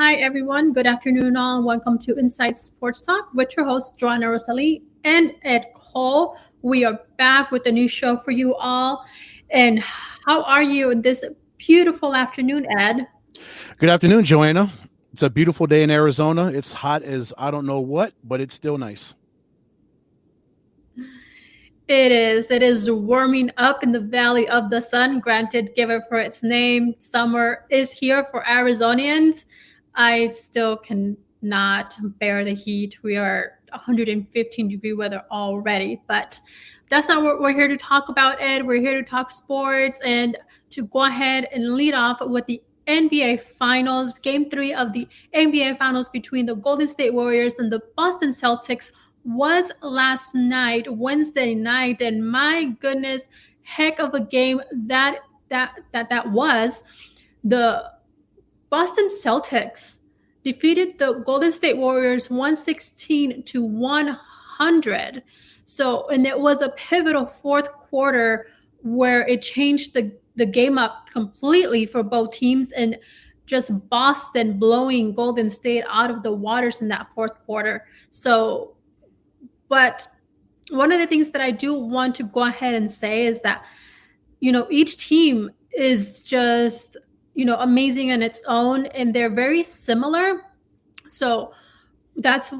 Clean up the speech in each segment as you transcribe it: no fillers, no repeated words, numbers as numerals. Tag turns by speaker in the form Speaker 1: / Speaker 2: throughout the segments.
Speaker 1: Hi, everyone. Good afternoon, all. Welcome to Inside Sports Talk with your hosts, Johanna-Rosalye and Ed Cole. We are back with a new show for you all. And how are you this beautiful afternoon, Ed?
Speaker 2: Good afternoon, Joanna. It's a beautiful day in Arizona. It's hot as I don't know what, but it's still nice.
Speaker 1: It is. It is warming up in the Valley of the Sun. Granted, give it for its name. Summer is here for Arizonians. I still cannot bear the heat. We are 115-degree weather already, but that's not what we're here to talk about, Ed. We're here to talk sports and to go ahead and lead off with the NBA Finals, Game 3 of the NBA Finals between the Golden State Warriors and the Boston Celtics was last night, Wednesday night, and my goodness, heck of a game that was. The Boston Celtics defeated the Golden State Warriors 116-100. So, and it was a pivotal fourth quarter where it changed the game up completely for both teams, and just Boston blowing Golden State out of the waters in that fourth quarter. So, but one of the things that I do want to go ahead and say is that, each team is just, amazing on its own, and they're very similar. So that's,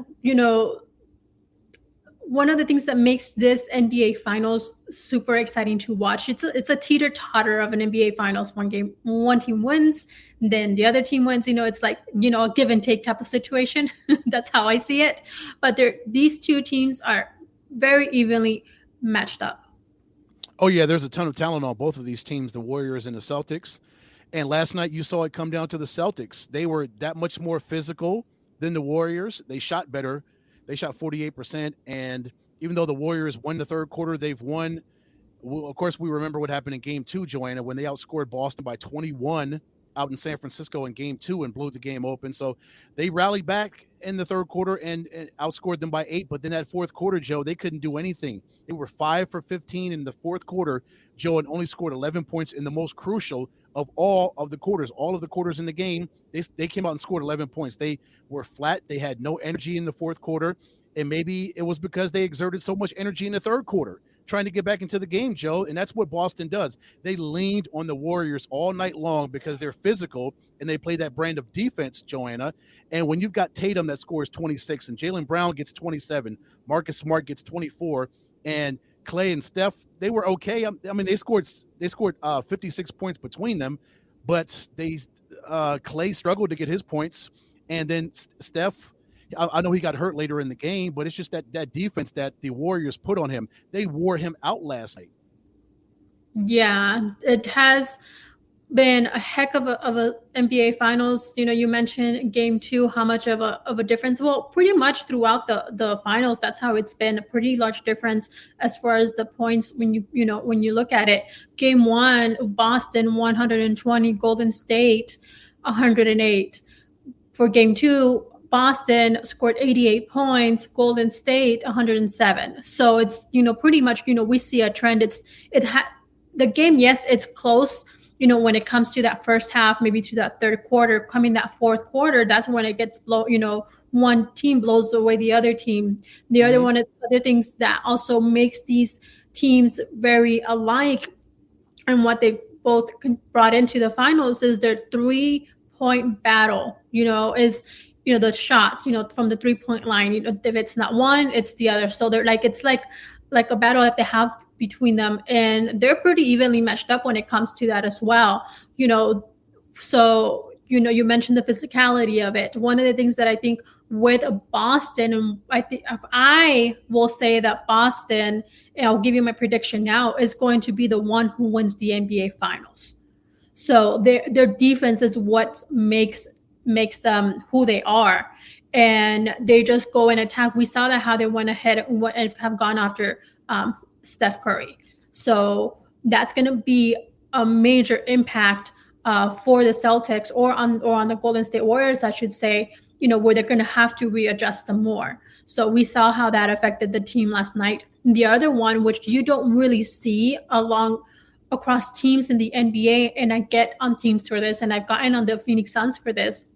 Speaker 1: one of the things that makes this NBA Finals super exciting to watch. It's a teeter-totter of an NBA Finals. One team wins, then the other team wins. It's like, a give and take type of situation. That's how I see it. But these two teams are very evenly matched up.
Speaker 2: Oh, yeah, there's a ton of talent on both of these teams, the Warriors and the Celtics. And last night you saw it come down to the Celtics. They were that much more physical than the Warriors. They shot better. They shot 48%. And even though the Warriors won the third quarter, they've won. Well, of course, we remember what happened in Game 2, Joanna, when they outscored Boston by 21 out in San Francisco in Game 2 and blew the game open. So they rallied back in the third quarter and outscored them by 8. But then that fourth quarter, Joe, they couldn't do anything. They were 5 for 15 in the fourth quarter, Joe, and only scored 11 points in the most crucial of all of the quarters. All of the quarters in the game, they came out and scored 11 points. They were flat. They had no energy in the fourth quarter. And maybe it was because they exerted so much energy in the third quarter trying to get back into the game, Joe. And that's what Boston does. They leaned on the Warriors all night long because they're physical and they play that brand of defense, Joanna. And when you've got Tatum that scores 26 and Jaylen Brown gets 27, Marcus Smart gets 24, and Clay and Steph, they were okay. I mean, they scored 56 points between them, but Clay struggled to get his points. And then Steph, I know he got hurt later in the game, but it's just that defense that the Warriors put on him. They wore him out last night.
Speaker 1: Yeah, it has been a heck of a NBA Finals. You mentioned Game 2, how much of a difference. Well, pretty much throughout the finals, that's how it's been. A pretty large difference as far as the points when you look at it. Game 1, Boston 120, Golden State 108. For Game 2, Boston scored 88 points, Golden State 107. So it's, pretty much, we see a trend. The game, yes, it's close, when it comes to that first half, maybe to that third quarter, coming that fourth quarter, that's when it gets one team blows away the other team. The other one, other things that also makes these teams very alike and what they both brought into the finals is their 3-point battle, is the shots, from the 3-point line. If it's not one, it's the other. So they're like, it's like a battle that they have between them, and they're pretty evenly matched up when it comes to that as well. So you mentioned the physicality of it. One of the things that I think with Boston, and I will say that Boston, and I'll give you my prediction now, is going to be the one who wins the NBA Finals. So their defense is what makes them who they are, and they just go and attack. We saw that how they went ahead and have gone after Steph Curry. So that's going to be a major impact for the Celtics or on the Golden State Warriors, I should say, where they're going to have to readjust them more. So we saw how that affected the team last night. The other one, which you don't really see across teams in the NBA, and I get on teams for this, and I've gotten on the Phoenix Suns for this,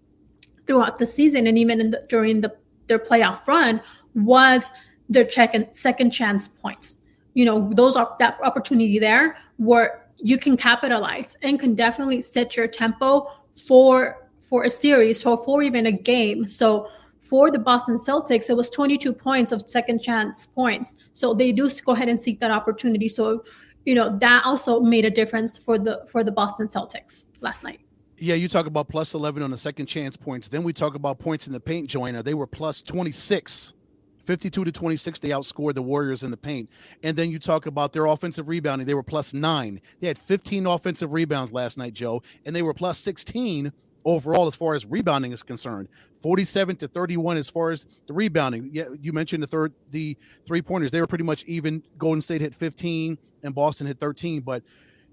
Speaker 1: throughout the season and even during their playoff run was their second chance points. Those are that opportunity there where you can capitalize and can definitely set your tempo for a series or for even a game. So for the Boston Celtics, it was 22 points of second chance points. So they do go ahead and seek that opportunity. So, that also made a difference for the Boston Celtics last night.
Speaker 2: Yeah, you talk about plus 11 on the second chance points. Then we talk about points in the paint, Joanna. They were plus 26. 52-26, they outscored the Warriors in the paint. And then you talk about their offensive rebounding. They were plus 9. They had 15 offensive rebounds last night, Joe, and they were plus 16 overall as far as rebounding is concerned. 47-31 as far as the rebounding. Yeah, you mentioned the three-pointers. They were pretty much even. Golden State hit 15 and Boston hit 13, but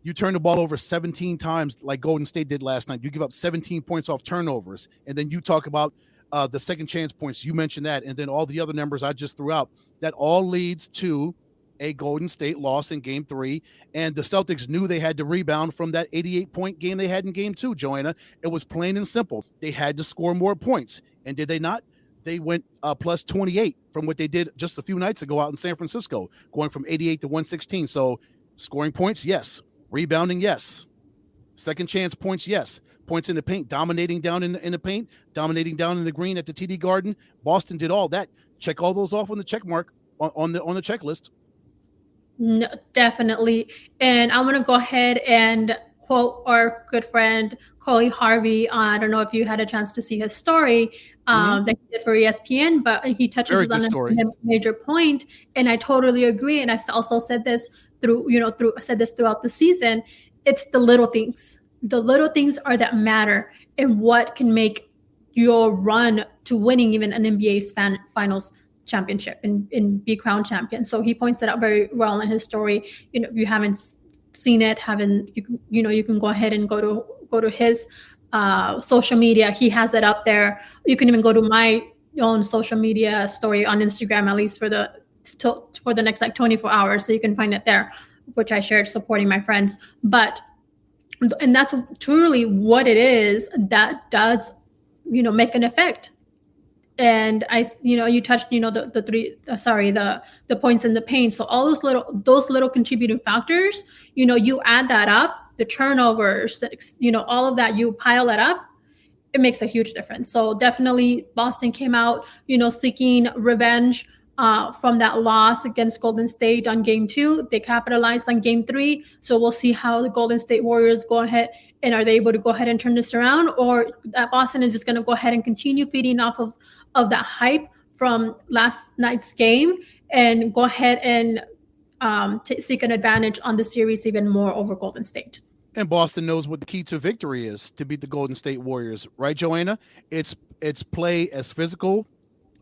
Speaker 2: you turn the ball over 17 times like Golden State did last night. You give up 17 points off turnovers. And then you talk about the second chance points. You mentioned that. And then all the other numbers I just threw out. That all leads to a Golden State loss in Game 3. And the Celtics knew they had to rebound from that 88-point game they had in Game 2, Joanna. It was plain and simple. They had to score more points. And did they not? They went plus 28 from what they did just a few nights ago out in San Francisco, going from 88 to 116. So scoring points, yes. Rebounding, yes. Second chance points, yes. Points in the paint, dominating down in the paint, dominating down in the green at the TD Garden. Boston did all that. Check all those off on the check mark on the checklist.
Speaker 1: No, definitely. And I want to go ahead and quote our good friend Coley Harvey. I don't know if you had a chance to see his story that he did for ESPN, but he touches on a major point. And I totally agree. And I've also said this throughout the season. It's the little things. The little things are that matter and what can make your run to winning even an NBA's finals championship and be crowned champion. So he points it out very well in his story. If you haven't seen it, you can go ahead and go to his social media. He has it up there. You can even go to my own social media story on Instagram, at least for the next 24 hours. So you can find it there, which I shared supporting my friends. And that's truly what it is that does, make an effect. And you touched, the points in the paint. So all those little contributing factors, you add that up, the turnovers, all of that, you pile that up, it makes a huge difference. So definitely Boston came out, seeking revenge from that loss against Golden State on Game 2. They capitalized on Game 3. So we'll see how the Golden State Warriors go ahead and are they able to go ahead and turn this around, or that Boston is just going to go ahead and continue feeding off of that hype from last night's game and go ahead and seek an advantage on the series even more over Golden State.
Speaker 2: And Boston knows what the key to victory is to beat the Golden State Warriors, right, Joanna? It's play as physical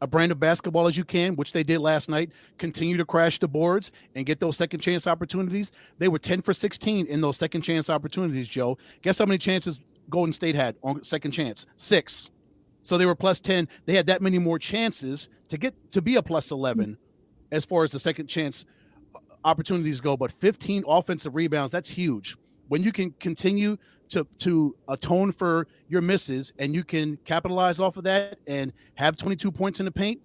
Speaker 2: a brand of basketball as you can, which they did last night. Continue to crash the boards and get those second chance opportunities. They were 10 for 16 in those second chance opportunities, Joe. Guess how many chances Golden State had on second chance? 6. So they were plus 10. They had that many more chances to be a plus 11 as far as the second chance opportunities go. But 15 offensive rebounds, that's huge. When you can continue to atone for your misses and you can capitalize off of that and have 22 points in the paint,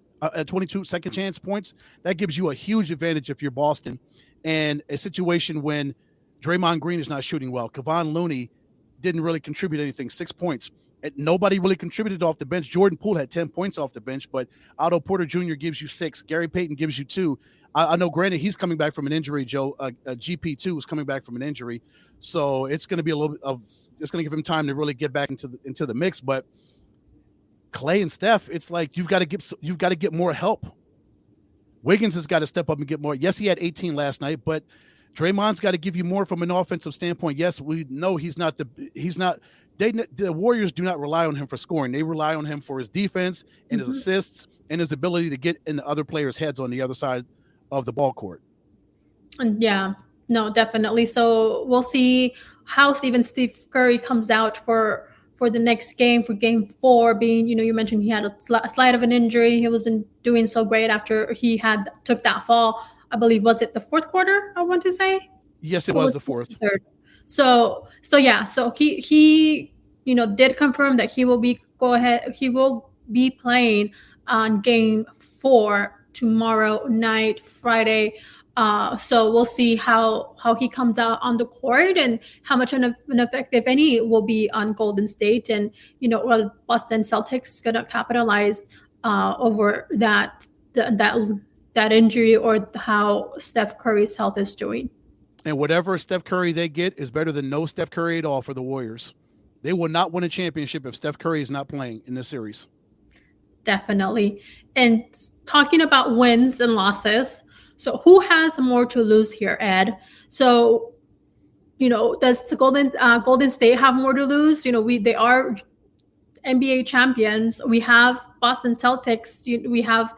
Speaker 2: 22 second chance points, that gives you a huge advantage if you're Boston. And a situation when Draymond Green is not shooting well, Kevon Looney didn't really contribute anything, 6 points. Nobody really contributed off the bench. Jordan Poole had 10 points off the bench, but Otto Porter Jr. gives you 6. Gary Payton gives you 2. I know, granted, he's coming back from an injury, Joe. GP2 is coming back from an injury. So it's going to be it's going to give him time to really get back into the mix. But Clay and Steph, it's like you've got to get more help. Wiggins has got to step up and get more. Yes, he had 18 last night, but Draymond's got to give you more from an offensive standpoint. Yes, we know the Warriors do not rely on him for scoring. They rely on him for his defense and his assists and his ability to get in the other players' heads on the other side of the ball court.
Speaker 1: Yeah, no, definitely. So we'll see how Steve Curry comes out for the next game, for Game 4, being, you mentioned he had a slight of an injury. He wasn't doing so great after he took that fall. I believe, was it the fourth quarter, I want to say?
Speaker 2: Yes, it was the fourth.
Speaker 1: Third. So he did confirm that he will be go ahead. He will be playing on Game 4 tomorrow night, Friday. So we'll see how he comes out on the court and how much an effect, if any, will be on Golden State, and well, Boston Celtics gonna capitalize over that injury, or how Steph Curry's health is doing.
Speaker 2: And whatever Steph Curry they get is better than no Steph Curry at all for the Warriors. They will not win a championship if Steph Curry is not playing in this series.
Speaker 1: Definitely. And talking about wins and losses, so who has more to lose here, Ed? So, does the Golden State have more to lose? They are NBA champions. We have Boston Celtics. We have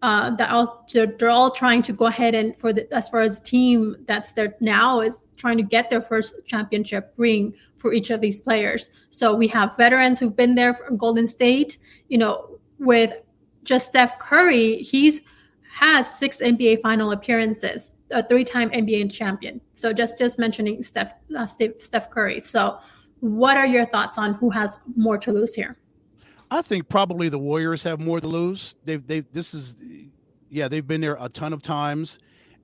Speaker 1: they're all trying to go ahead and as far as the team that's there now is trying to get their first championship ring for each of these players. So we have veterans who've been there from Golden State. With just Steph Curry, has 6 NBA final appearances, a 3-time NBA champion. So just mentioning Steph Curry. So what are your thoughts on who has more to lose here?
Speaker 2: I think probably the Warriors have more to lose. They've been there a ton of times,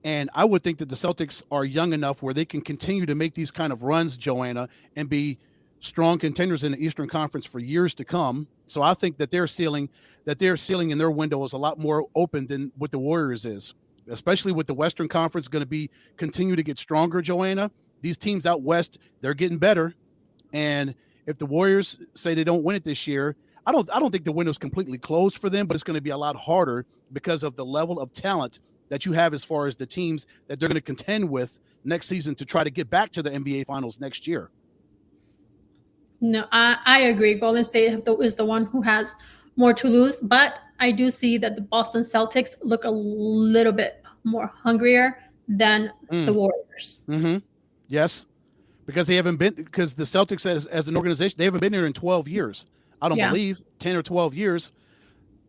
Speaker 2: and I would think that the Celtics are young enough where they can continue to make these kind of runs, Joanna, and be strong contenders in the Eastern Conference for years to come. So I think that their ceiling in their window is a lot more open than what the Warriors is, especially with the Western Conference going to continue to get stronger, Joanna. These teams out west, they're getting better, and if the Warriors say they don't win it this year, I don't think the window's completely closed for them, but it's going to be a lot harder because of the level of talent that you have as far as the teams that they're going to contend with next season to try to get back to the NBA Finals next year.
Speaker 1: No, I agree. Golden State is the one who has more to lose, but I do see that the Boston Celtics look a little bit more hungrier than the Warriors.
Speaker 2: Mm-hmm. Yes, because the Celtics as an organization, they haven't been here in 12 years. I don't believe 10 or 12 years.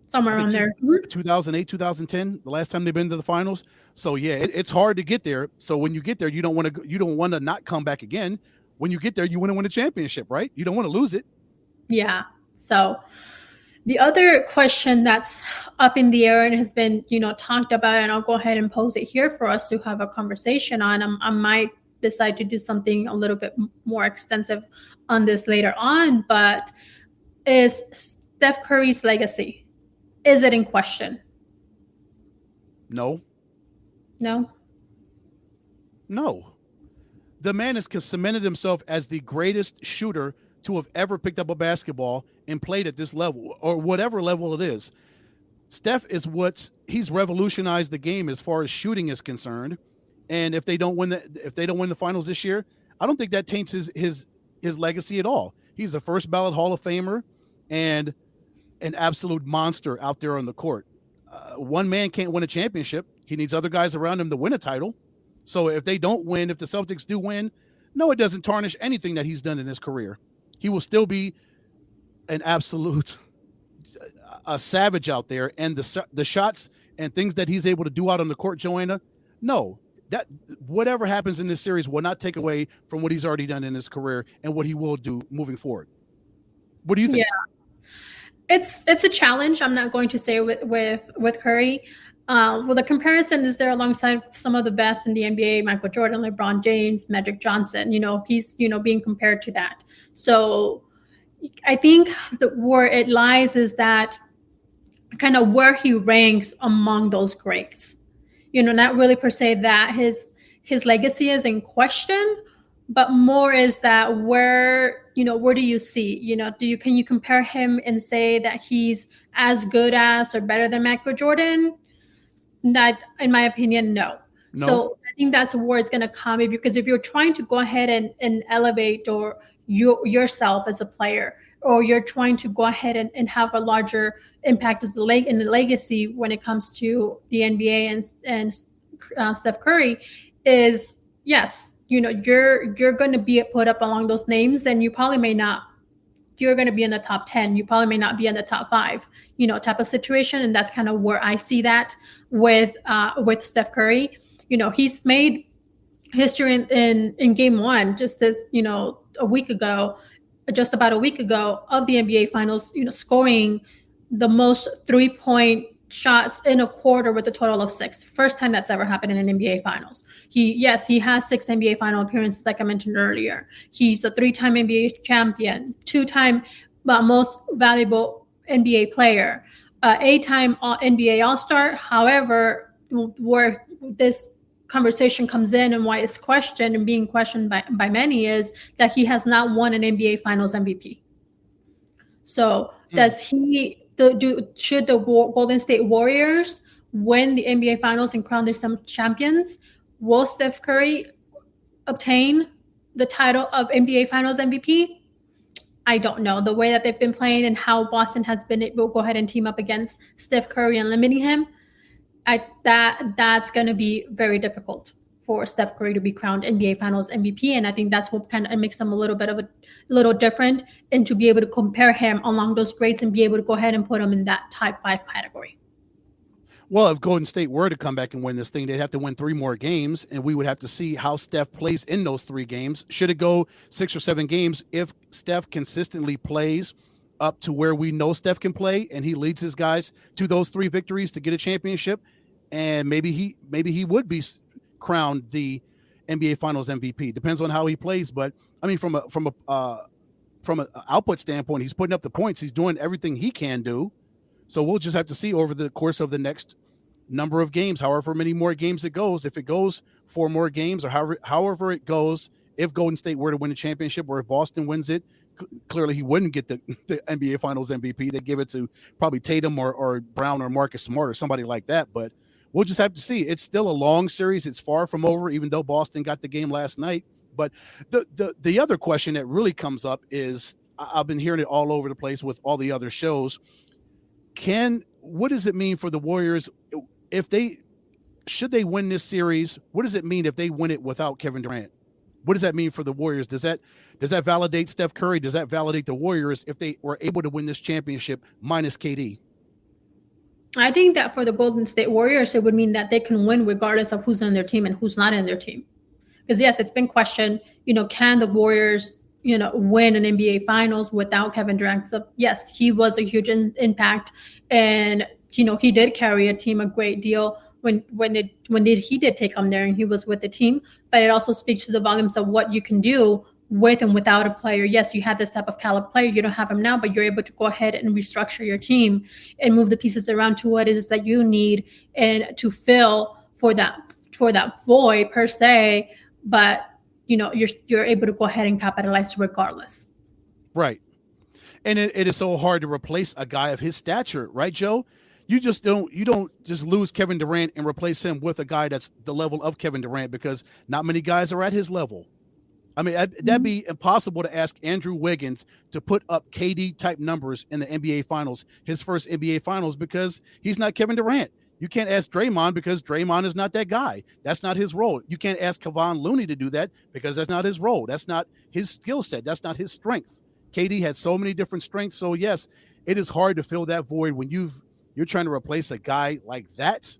Speaker 1: Somewhere around there.
Speaker 2: 2008, 2010, the last time they've been to the finals. So yeah, it's hard to get there. So when you get there, you don't want to not come back again. When you get there, you want to win a championship, right? You don't want to lose it. Yeah.
Speaker 1: So the other question that's up in the air and has been, talked about, and I'll go ahead and pose it here for us to have a conversation on. I might decide to do something a little bit more extensive on this later on, but is Steph Curry's legacy, is it in question?
Speaker 2: No. The man has cemented himself as the greatest shooter to have ever picked up a basketball and played at this level, or whatever level it is. Steph he's revolutionized the game as far as shooting is concerned. And if they don't win the finals this year, I don't think that taints his legacy at all. He's a first ballot Hall of Famer and an absolute monster out there on the court. One man can't win a championship. He needs other guys around him to win a title. So if they don't win, if the Celtics do win, no, it doesn't tarnish anything that he's done in his career. He will still be an absolute a savage out there. And the shots and things that he's able to do out on the court, Joanna, no, that whatever happens in this series will not take away from what he's already done in his career and what he will do moving forward. What do you think?
Speaker 1: Yeah, it's a challenge. I'm not going to say with Curry. Well, the comparison is there alongside some of the best in the NBA: Michael Jordan, LeBron James, Magic Johnson. He's being compared to that. So I think where it lies is that kind of where he ranks among those greats. Not really per se that his legacy is in question, but more is that where do you see, can you compare him and say that he's as good as or better than Michael Jordan? That, in my opinion, no. So I think that's where it's going to come, because if you're trying to go ahead and elevate or yourself as a player, or you're trying to go ahead and have a larger impact as in the legacy when it comes to the NBA and Steph Curry, is yes, you're going to be put up along those names, and you probably may not. You're going to be in the top 10. You probably may not be in the top 5, type of situation. And that's kind of where I see that with Steph Curry. He's made history in game 1 just as, a week ago, just about a week ago of the NBA Finals, scoring the most 3-point shots in a quarter with a total of 6. First time that's ever happened in an NBA Finals. He has 6 NBA Final appearances, like I mentioned earlier. He's a 3-time NBA champion, 2-time most valuable NBA player, 8-time NBA All-Star. However, where this conversation comes in and why it's questioned and being questioned by many is that he has not won an NBA Finals MVP. So does he should the Golden State Warriors win the NBA Finals and crown their champions? Will Steph Curry obtain the title of NBA Finals MVP? I don't know. The way that they've been playing and how Boston has been able to go ahead and team up against Steph Curry and limiting him, that's going to be very difficult for Steph Curry to be crowned NBA Finals MVP. And I think that's what kind of makes him a little different, and to be able to compare him along those grades and be able to go ahead and put him in that type 5 category.
Speaker 2: Well, if Golden State were to come back and win this thing, they'd have to win 3 more games, and we would have to see how Steph plays in those 3 games. Should it go 6 or 7 games, if Steph consistently plays up to where we know Steph can play, and he leads his guys to those 3 victories to get a championship, and maybe he would be crowned the NBA Finals MVP. Depends on how he plays, but I mean, from an output standpoint, he's putting up the points. He's doing everything he can do. So we'll just have to see over the course of the next number of games, however many more games it goes. If it goes 4 more games, or however it goes, if Golden State were to win a championship, or if Boston wins it, clearly he wouldn't get the NBA Finals MVP. They'd give it to probably Tatum or Brown or Marcus Smart or somebody like that. But we'll just have to see. It's still a long series. It's far from over, even though Boston got the game last night. But the other question that really comes up is, I've been hearing it all over the place with all the other shows. What does it mean for the Warriors should they win this series? What does it mean if they win it without Kevin Durant? What does that mean for the Warriors? Does that validate Steph Curry? Does that validate the Warriors if they were able to win this championship minus KD?
Speaker 1: I think that for the Golden State Warriors, it would mean that they can win regardless of who's on their team and who's not in their team. Because yes, it's been questioned, can the Warriors, win an NBA Finals without Kevin Durant? So yes, he was a huge impact, and he did carry a team a great deal when he did take them there and he was with the team. But it also speaks to the volumes of what you can do with and without a player. Yes, you had this type of caliber player. You don't have him now, but you're able to go ahead and restructure your team and move the pieces around to what it is that you need and to fill for that void per se. But you're able to go ahead and capitalize regardless.
Speaker 2: Right. And it is so hard to replace a guy of his stature, right, Joe? You don't just lose Kevin Durant and replace him with a guy that's the level of Kevin Durant, because not many guys are at his level. I mean, that'd be impossible to ask Andrew Wiggins to put up KD type numbers in the NBA Finals, his first NBA Finals, because he's not Kevin Durant. You can't ask Draymond because Draymond is not that guy. That's not his role. You can't ask Kevon Looney to do that because that's not his role. That's not his skill set. That's not his strength. KD had so many different strengths. So yes, it is hard to fill that void when you're trying to replace a guy like that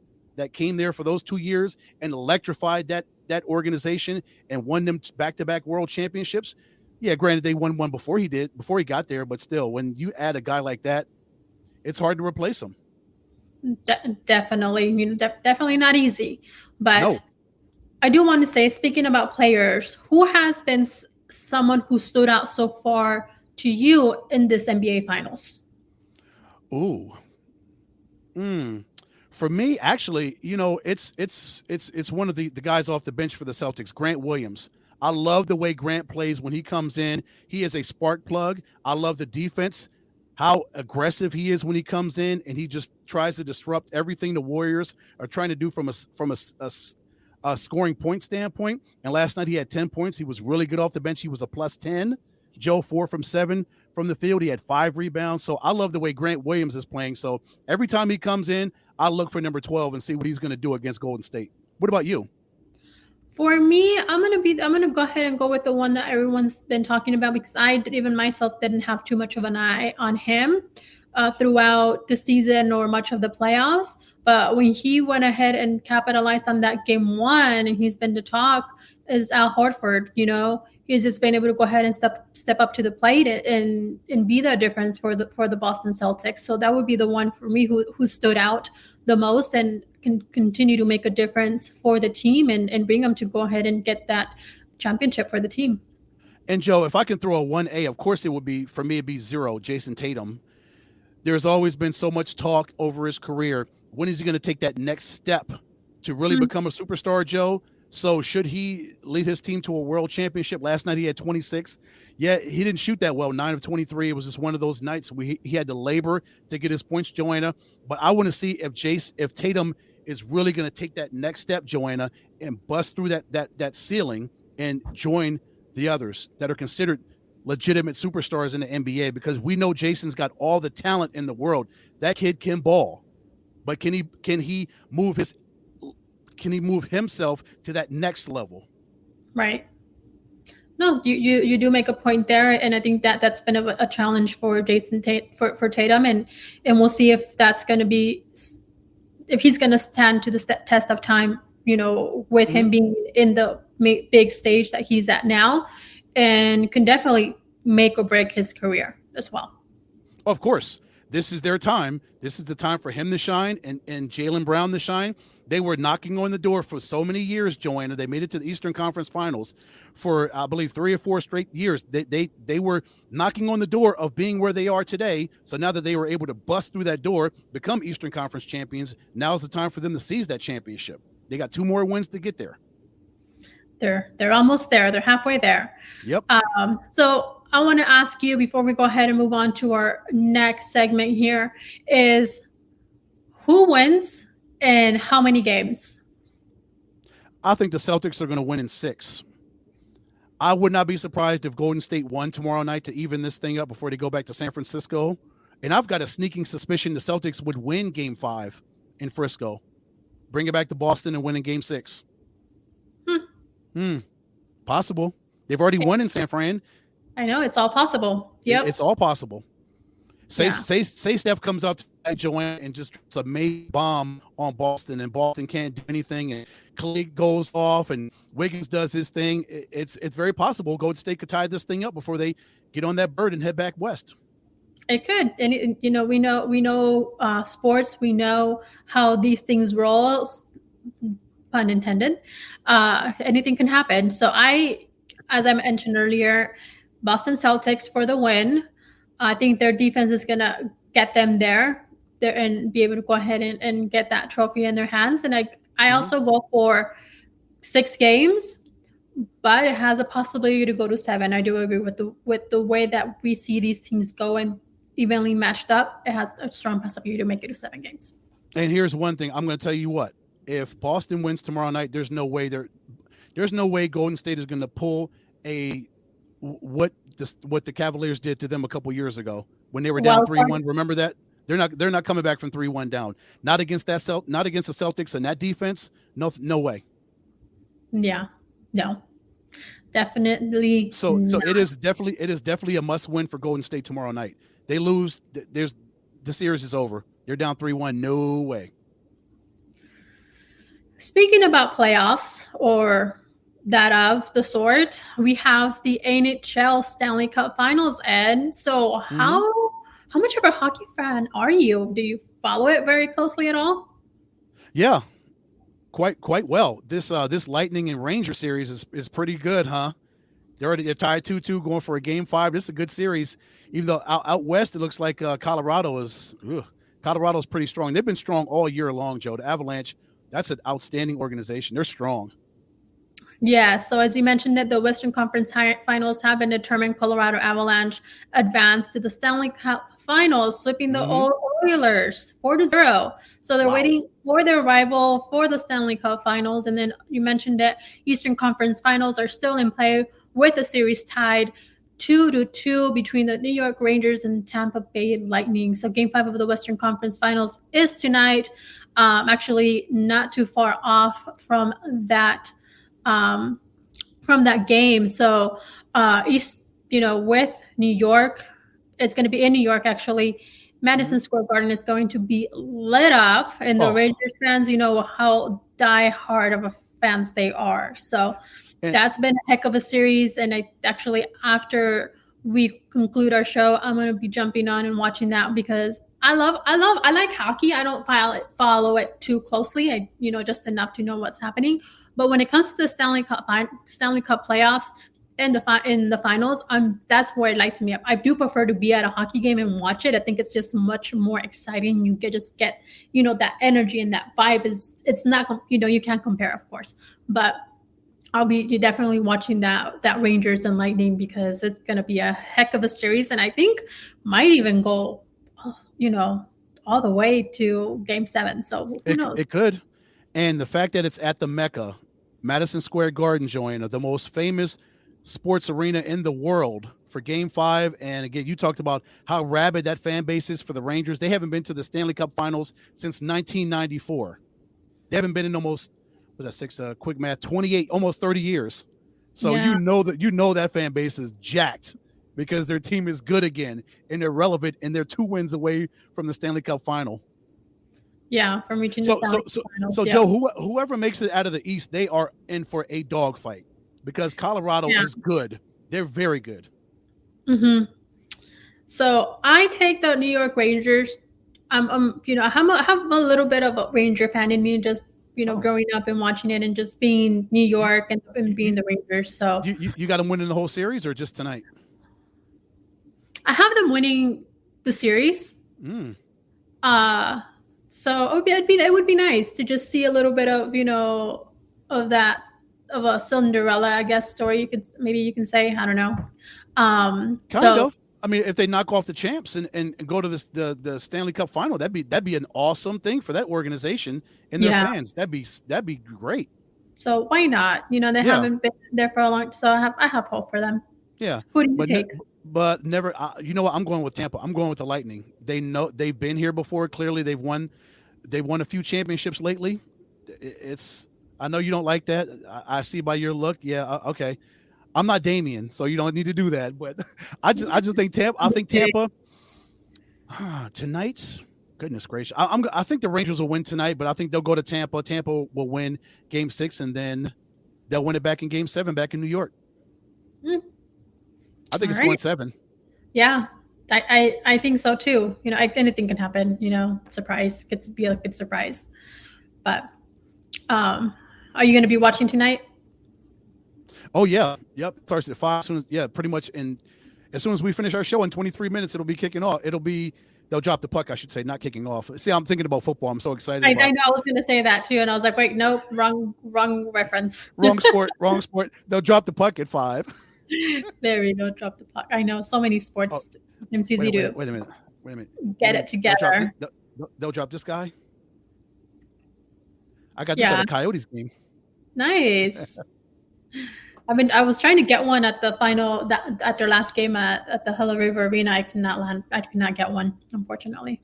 Speaker 2: came there for those 2 years and electrified that organization and won them back-to-back world championships. Yeah, granted, they won one before he got there, but still, when you add a guy like that, it's hard to replace him.
Speaker 1: Definitely, definitely not easy. But
Speaker 2: no.
Speaker 1: I do want to say, speaking about players, who has been someone who stood out so far to you in this NBA Finals?
Speaker 2: Ooh. For me, actually, it's one of the guys off the bench for the Celtics, Grant Williams. I love the way Grant plays when he comes in. He is a spark plug. I love the defense, how aggressive he is when he comes in, and he just tries to disrupt everything the Warriors are trying to do from a scoring point standpoint. And last night he had 10 points. He was really good off the bench. He was a plus 10. Joe, 4 from 7 from the field. He had 5 rebounds. So I love the way Grant Williams is playing. So every time he comes in, I look for number 12 and see what he's going to do against Golden State. What about you?
Speaker 1: For me, I'm gonna go ahead and go with the one that everyone's been talking about, because I even myself didn't have too much of an eye on him throughout the season or much of the playoffs. But when he went ahead and capitalized on that game 1, and he's been to talk, is Al Horford. He's just been able to go ahead and step up to the plate and be that difference for the Boston Celtics. So that would be the one for me who stood out the most and can continue to make a difference for the team and bring them to go ahead and get that championship for the team.
Speaker 2: And Joe, if I can throw a 1A, of course it would be, for me, it'd be 0, Jason Tatum. There's always been so much talk over his career. When is he going to take that next step to really become a superstar, Joe? So should he lead his team to a world championship? Last night he had 26. Yeah, he didn't shoot that well, 9 of 23. It was just one of those nights where he had to labor to get his points, Joanna. But I want to see if Tatum is really going to take that next step, Joanna, and bust through that ceiling and join the others that are considered legitimate superstars in the NBA, because we know Jason's got all the talent in the world. That kid can ball, but can he move himself to that next level?
Speaker 1: Right. No, you do make a point there, and I think that's been a challenge for Jason for Tatum, and we'll see if that's going to be, if he's going to stand to the test of time, with him being in the big stage that he's at now, and can definitely make or break his career as well.
Speaker 2: Of course, this is their time. This is the time for him to shine and Jaylen Brown to shine. They were knocking on the door for so many years, Joanna. They made it to the Eastern Conference Finals for, I believe, 3 or 4 straight years. They were knocking on the door of being where they are today. So now that they were able to bust through that door, become Eastern Conference champions, now's the time for them to seize that championship. They got 2 more wins to get there.
Speaker 1: They're almost there. They're halfway there.
Speaker 2: Yep.
Speaker 1: So I want to ask you, before we go ahead and move on to our next segment here, is who wins and how many games?
Speaker 2: I think the Celtics are going to win in 6. I would not be surprised if Golden State won tomorrow night to even this thing up before they go back to San Francisco. And I've got a sneaking suspicion the Celtics would win Game 5 in Frisco, bring it back to Boston and win in Game 6. Possible. They've already won in San Fran.
Speaker 1: I know, it's all possible. Yep.
Speaker 2: It's all possible. Say Steph comes out tonight, Joanne, and just drops a major bomb on Boston, and Boston can't do anything, and Clay goes off, and Wiggins does his thing. It's very possible Golden State could tie this thing up before they get on that bird and head back west.
Speaker 1: It could, and we know sports. We know how these things roll. Pun intended. Anything can happen. So as I mentioned earlier, Boston Celtics for the win. I think their defense is going to get them there and be able to go ahead and get that trophy in their hands. And I also go for 6 games, but it has a possibility to go to 7. I do agree with the way that we see these teams go and evenly matched up. It has a strong possibility to make it to 7 games.
Speaker 2: And here's one thing. I'm going to tell you what. If Boston wins tomorrow night, there's no way Golden State is going to pull what the Cavaliers did to them a couple years ago when they were down 3-1. Remember that? They're not coming back from 3-1 down. Not against the Celtics and that defense. No way.
Speaker 1: Yeah. No. Definitely.
Speaker 2: So it is definitely a must win for Golden State tomorrow night. They lose, the series is over. They're down 3-1. No way. Speaking about playoffs or that of the sort, we have the NHL Stanley Cup Finals, Ed. So how much of a hockey fan are you? Do you follow it very closely at all? Yeah, quite well. This Lightning and Ranger series is pretty good, huh? They're tied 2-2, going for a Game 5. This is a good series, even though out west it looks like Colorado's pretty strong. They've been strong all year long, Joe. The Avalanche. That's an outstanding organization. They're strong. Yeah, so as you mentioned, that the Western Conference Finals have been determined. Colorado Avalanche advanced to the Stanley Cup Finals, sweeping the Oilers 4-0. So they're waiting for their rival for the Stanley Cup Finals. And then you mentioned that Eastern Conference Finals are still in play, with the series tied 2-2 between the New York Rangers and Tampa Bay Lightning. So Game 5 of the Western Conference Finals is tonight. Actually, not too far off from that game. So with New York, it's going to be in New York. Actually, Madison Square Garden is going to be lit up, and the Rangers fans, how die hard of a fans they are. So
Speaker 1: That's been a heck of a series. And I actually, after we conclude our show, I'm going to be jumping on and watching that because I like hockey. I don't follow it too closely. Just enough to know what's happening. But when it comes to the Stanley Cup playoffs and in the finals, that's where it lights me up. I do prefer to be at a hockey game and watch it. I think it's just much more exciting. You get that energy and that vibe it's not, you can't compare, of course, but I'll be definitely watching that Rangers and Lightning because it's going to be a heck of a series, and I think might even go, all the way to Game 7. So who knows?
Speaker 2: It could, and the fact that it's at the Mecca, Madison Square Garden, Joanna, the most famous sports arena in the world for Game 5, and again, you talked about how rabid that fan base is for the Rangers. They haven't been to the Stanley Cup Finals since 1994. They haven't been in almost. Was that six? Quick math, 28, almost 30 years. So
Speaker 1: Yeah.
Speaker 2: that fan base is jacked because their team is good again and they're relevant and they're 2 wins away from the Stanley Cup final.
Speaker 1: Yeah, from reaching the Stanley Cup final.
Speaker 2: So Joe, whoever makes it out of the East, they are in for a dogfight because Colorado is good. They're very good.
Speaker 1: Mm-hmm. So I take the New York Rangers. I have a little bit of a Ranger fan in me, just growing up and watching it and just being New York and being the Rangers. So
Speaker 2: you got them winning the whole series or just tonight?
Speaker 1: I have them winning the series. So it would be nice to just see a little bit of of a Cinderella, I guess, story. You can say, I don't know.
Speaker 2: Kind of. I mean, if they knock off the champs and go to the Stanley Cup final, that'd be an awesome thing for that organization and their fans. That'd be great.
Speaker 1: So why not? They haven't been there for a long time, so I have hope for them.
Speaker 2: Yeah.
Speaker 1: Who do you take?
Speaker 2: But never. You know what? I'm going with Tampa. I'm going with the Lightning. They know they've been here before. Clearly, they've won a few championships lately. I know you don't like that. I see by your look. Yeah. Okay. I'm not Damien, so you don't need to do that. But I just think Tampa. I think Tampa tonight. Goodness gracious! I think the Rangers will win tonight, but I think they'll go to Tampa. Tampa will win Game 6, and then they'll win it back in Game 7 back in New York. I think it's going 7.
Speaker 1: Yeah, I think so too. Anything can happen. Surprise gets to be a good surprise. But are you going to be watching tonight?
Speaker 2: Oh yeah, yep. Starts at 5. Pretty much. And as soon as we finish our show in 23 minutes, it'll be kicking off. They'll drop the puck, I should say, not kicking off. See, I'm thinking about football. I'm so excited.
Speaker 1: I know. I was going to say that too, and I was like, wait, nope, wrong reference.
Speaker 2: Wrong sport. They'll drop the puck at 5.
Speaker 1: There we go. Drop the puck. I know so many sports. It's easy to.
Speaker 2: Wait a minute.
Speaker 1: Get it together.
Speaker 2: They'll drop this guy. I got this at a Coyotes game.
Speaker 1: Nice. I was trying to get one at the final at their last game at the Hello River Arena. I could not get one, unfortunately.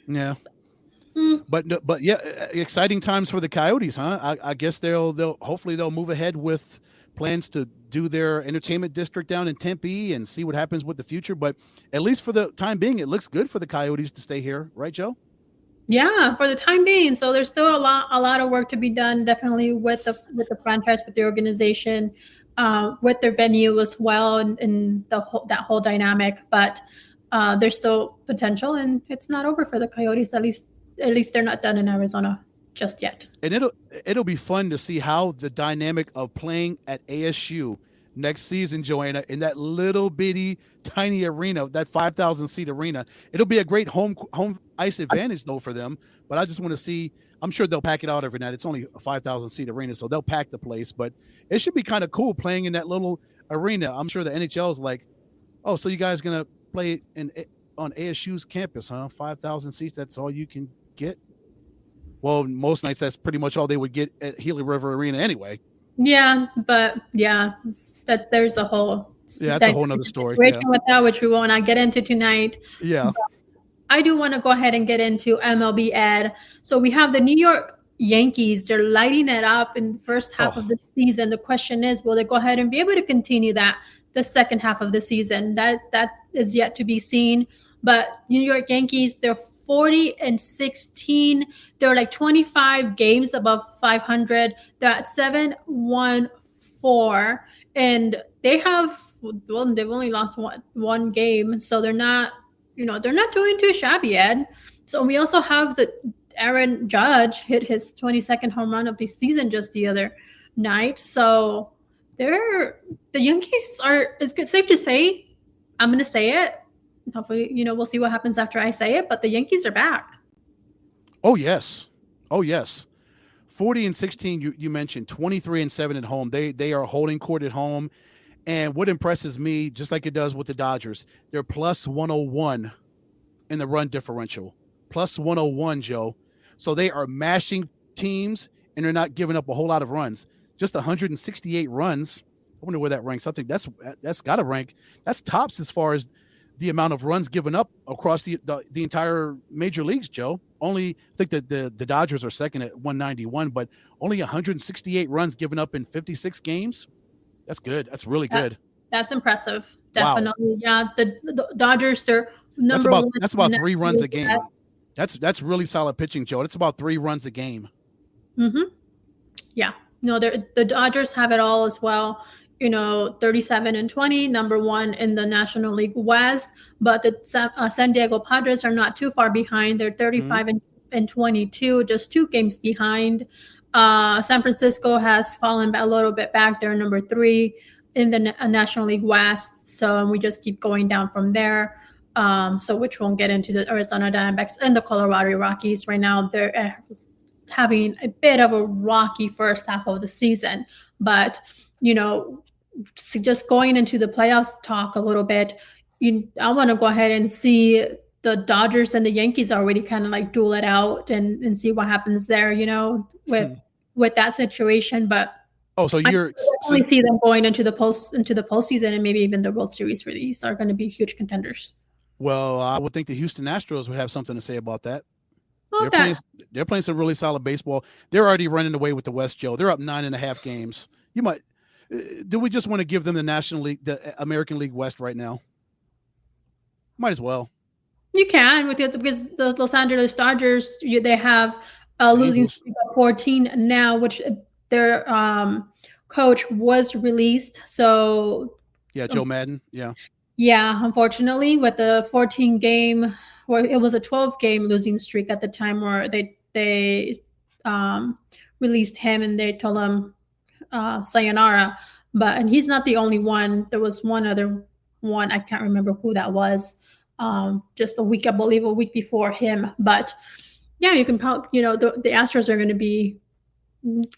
Speaker 2: Yeah. But yeah, exciting times for the Coyotes, huh? I guess they'll hopefully move ahead with plans to do their entertainment district down in Tempe and see what happens with the future. But at least for the time being, it looks good for the Coyotes to stay here, right, Joe?
Speaker 1: Yeah, for the time being. So there's still a lot of work to be done, definitely with the franchise, with the organization, with their venue as well, and that whole dynamic. But there's still potential, and it's not over for the Coyotes. At least they're not done in Arizona just yet.
Speaker 2: And it'll be fun to see how the dynamic of playing at ASU next season, Joanna, in that little bitty tiny arena, that 5,000 seat arena. It'll be a great home ice advantage though for them, but I just want to see. I'm sure they'll pack it out every night. It's only a 5,000 seat arena, so they'll pack the place, but it should be kind of cool playing in that little arena. I'm sure the NHL is like, oh, so you guys gonna play on ASU's campus, huh? 5,000 seats, that's all you can get. Well, most nights that's pretty much all they would get at Gila River Arena anyway.
Speaker 1: Yeah, but yeah, that there's a whole
Speaker 2: that's a whole nother story
Speaker 1: with that, which we will not get into tonight.
Speaker 2: Yeah,
Speaker 1: but I do want to go ahead and get into MLB, Ed. So we have the New York Yankees. They're lighting it up in the first half of the season. The question is, will they go ahead and be able to continue that the second half of the season? That is yet to be seen. But New York Yankees, they're 40-16. They're like 25 games above 500. They're at 7-1 4, and they've only lost one game, so they're not doing too shabby yet. So we also have the Aaron Judge hit his 22nd home run of the season just the other night. So they're the Yankees are. It's safe to say. I'm going to say it. Hopefully, we'll see what happens after I say it. But the Yankees are back.
Speaker 2: Oh yes, oh yes. 40-16. You mentioned 23-7 at home. They are holding court at home, and what impresses me, just like it does with the Dodgers, they're plus 101 in the run differential. Plus 101, Joe. So they are mashing teams, and they're not giving up a whole lot of runs. Just 168 runs. I wonder where that ranks. I think that's got to rank. That's tops as far as the amount of runs given up across the entire major leagues, Joe. Only, I think that the Dodgers are second at 191, but only 168 runs given up in 56 games. That's good. That's really good.
Speaker 1: That's impressive. Definitely. Wow. Yeah. The Dodgers, they're number
Speaker 2: one.
Speaker 1: One.
Speaker 2: That's about 3 runs a game. That's really solid pitching, Joe. That's about 3 runs a game.
Speaker 1: Mm-hmm. Yeah. No, the Dodgers have it all as well. 37-20, number 1 in the National League West. But the San Diego Padres are not too far behind. They're 35-22, just 2 games behind. San Francisco has fallen a little bit back. They're number 3 in the National League West. So we just keep going down from there. So which won't get into the Arizona Diamondbacks and the Colorado Rockies. Right now, they're having a bit of a rocky first half of the season. But, just going into the playoffs talk a little bit, I want to go ahead and see the Dodgers and the Yankees already kind of like duel it out and see what happens there, with that situation. But
Speaker 2: so you're
Speaker 1: only see them going into the postseason, and maybe even the World Series for these are going to be huge contenders.
Speaker 2: Well, I would think the Houston Astros would have something to say about that.
Speaker 1: Well,
Speaker 2: they're playing some really solid baseball. They're already running away with the West, Joe. They're up 9.5 games. You might. Do we just want to give them the National League, the American League West right now? Might as well.
Speaker 1: You can because the Los Angeles Dodgers, they have a losing streak of 14 now, which their coach was released. So
Speaker 2: yeah, Joe Madden. Yeah.
Speaker 1: Yeah, unfortunately, with the 14 game, or it was a 12-game losing streak at the time, where they released him and they told him sayonara. And he's not the only one. There was one other one. I can't remember who that was. Just a week before him. But yeah, you can probably, the Astros are going to be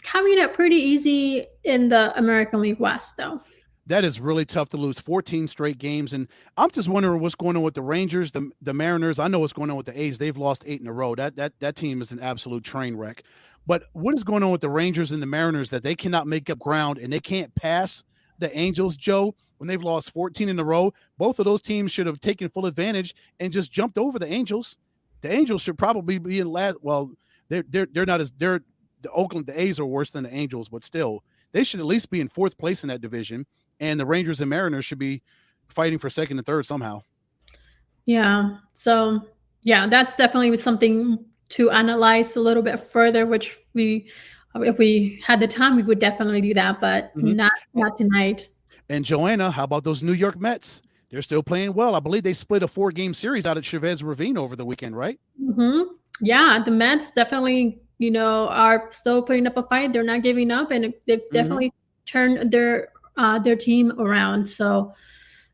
Speaker 1: having it pretty easy in the American League West, though.
Speaker 2: That is really tough to lose 14 straight games. And I'm just wondering what's going on with the Rangers, the Mariners. I know what's going on with the A's. They've lost 8 in a row. That team is an absolute train wreck. But what is going on with the Rangers and the Mariners that they cannot make up ground and they can't pass the Angels, Joe, when they've lost 14 in a row? Both of those teams should have taken full advantage and just jumped over the Angels. The Angels should probably be in last. Well, they're not as the A's are worse than the Angels, but still they should at least be in 4th place in that division. And the Rangers and Mariners should be fighting for 2nd and 3rd somehow.
Speaker 1: Yeah. So yeah, that's definitely something to analyze a little bit further, which if we had the time, we would definitely do that, but not tonight.
Speaker 2: And Joanna, how about those New York Mets? They're still playing well. I believe they split a 4-game series out at Chavez Ravine over the weekend, right?
Speaker 1: Mm-hmm. Yeah, the Mets definitely, are still putting up a fight. They're not giving up, and they've definitely turned their team around. So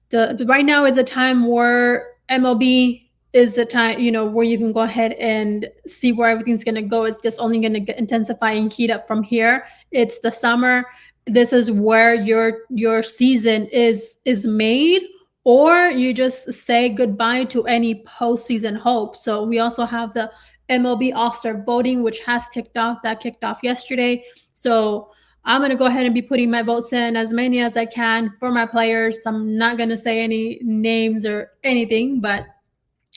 Speaker 1: the right now is a time where MLB is a time, where you can go ahead and see where everything's going to go. It's just only going to intensify and heat up from here. It's the summer. This is where your season is made, or you just say goodbye to any postseason hope. So we also have the MLB All-Star voting, which has kicked off. That kicked off yesterday. So I'm going to go ahead and be putting my votes in, as many as I can, for my players. I'm not going to say any names or anything, but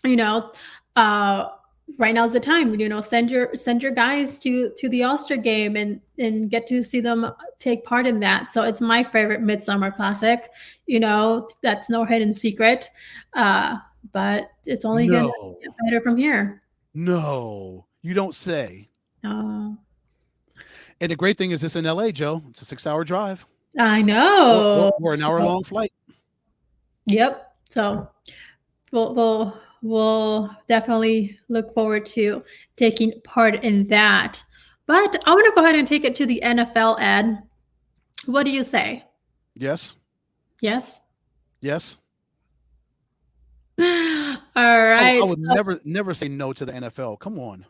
Speaker 1: right now is the time. Send your guys to the All-Star game and get to see them take part in that. So it's my favorite Midsummer Classic. That's no hidden secret. But it's only going to get better from here.
Speaker 2: No, you don't say.
Speaker 1: No.
Speaker 2: And the great thing is it's in LA, Joe. It's a 6-hour drive.
Speaker 1: I
Speaker 2: or,
Speaker 1: know.
Speaker 2: or an hour
Speaker 1: So,
Speaker 2: long flight.
Speaker 1: yep. So we'll definitely look forward to taking part in that. But I want to go ahead and take it to the NFL, Ed. What do you say?
Speaker 2: Yes.
Speaker 1: Yes.
Speaker 2: Yes.
Speaker 1: All
Speaker 2: I
Speaker 1: right.
Speaker 2: would never say no to the NFL. Come on.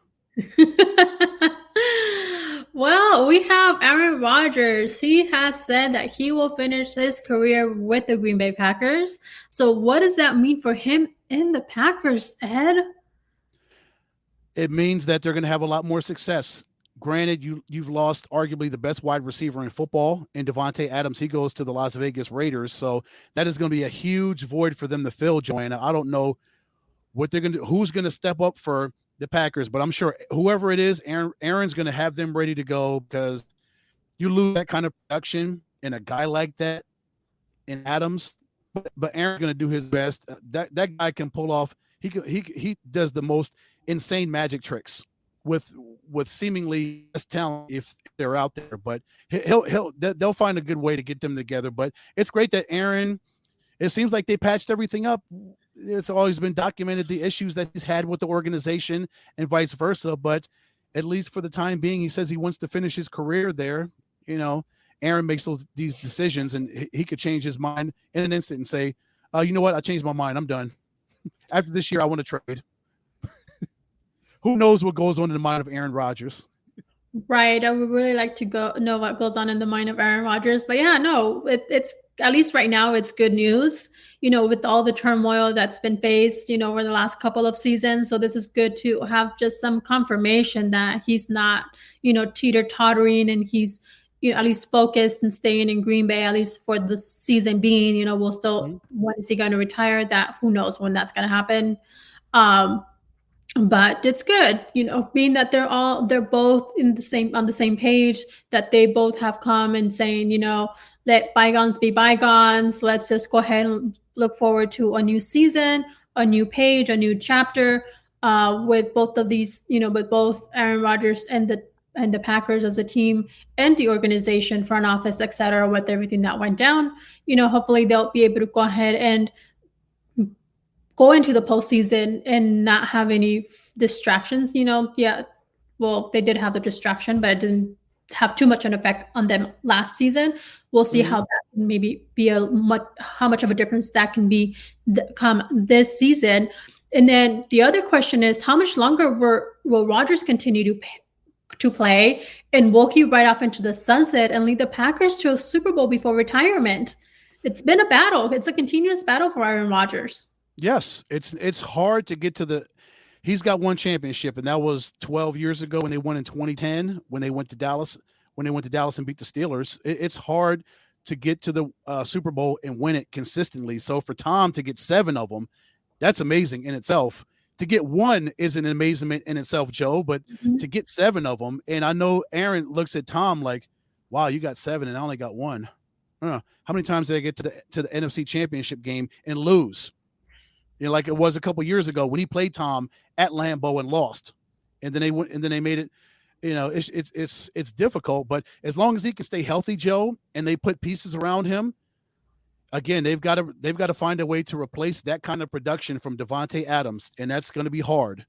Speaker 1: Well, we have Aaron Rodgers. He has said that he will finish his career with the Green Bay Packers. So, what does that mean for him in the Packers, Ed?
Speaker 2: It means that they're going to have a lot more success. Granted, you've lost arguably the best wide receiver in football in Devontae Adams. He goes to the Las Vegas Raiders, so that is going to be a huge void for them to fill. Joanna, I don't know what they're going to do, who's going to step up for the Packers, but I'm sure whoever it is, Aaron's going to have them ready to go, because you lose that kind of production in a guy like that in Adams, but Aaron's going to do his best. That guy can pull off. He does the most insane magic tricks with seemingly less talent if they're out there. But they'll find a good way to get them together. But it's great that Aaron. It seems like they patched everything up. It's always been documented the issues that he's had with the organization and vice versa. But at least for the time being, he says he wants to finish his career there. You know, Aaron makes these decisions, and he could change his mind in an instant and say, you know what? I changed my mind. I'm done. After this year, I want to trade. Who knows what goes on in the mind of Aaron Rodgers?
Speaker 1: Right. I would really like to know what goes on in the mind of Aaron Rodgers. But yeah, no, it's at least right now it's good news, with all the turmoil that's been faced, over the last couple of seasons. So this is good to have just some confirmation that he's not, teeter-tottering, and he's, at least focused and staying in Green Bay, at least for the season being. We'll still, when is he going to retire? That who knows when that's going to happen. But it's good, being that they're both on the same page, that they both have come and saying, let bygones be bygones. Let's just go ahead and look forward to a new season, a new page, a new chapter, with both of these, with both Aaron Rodgers and the Packers as a team, and the organization, front office, etc., with everything that went down. Hopefully they'll be able to go ahead and go into the postseason and not have any distractions. Yeah, well, they did have the distraction, but it didn't have too much an effect on them last season. We'll see how that can maybe be how much of a difference that can be come this season. And then the other question is, how much longer will Rodgers continue to play, and will he ride off into the sunset and lead the Packers to a Super Bowl before retirement? It's been a battle. It's a continuous battle for Aaron Rodgers.
Speaker 2: Yes, it's hard to get to the. He's got one championship, and that was 12 years ago when they won in 2010, when they went to Dallas and beat the Steelers. It's hard to get to the Super Bowl and win it consistently. So for Tom to get 7 of them, that's amazing in itself. To get one is an amazement in itself, Joe, but to get 7 of them, and I know Aaron looks at Tom like, wow, you got 7 and I only got 1. How many times did I get to the NFC Championship game and lose? Like it was a couple years ago when he played Tom at Lambeau and lost, and then they made it. It's difficult, but as long as he can stay healthy, Joe, and they put pieces around him, again, they've got to find a way to replace that kind of production from Devontae Adams, and that's going to be hard.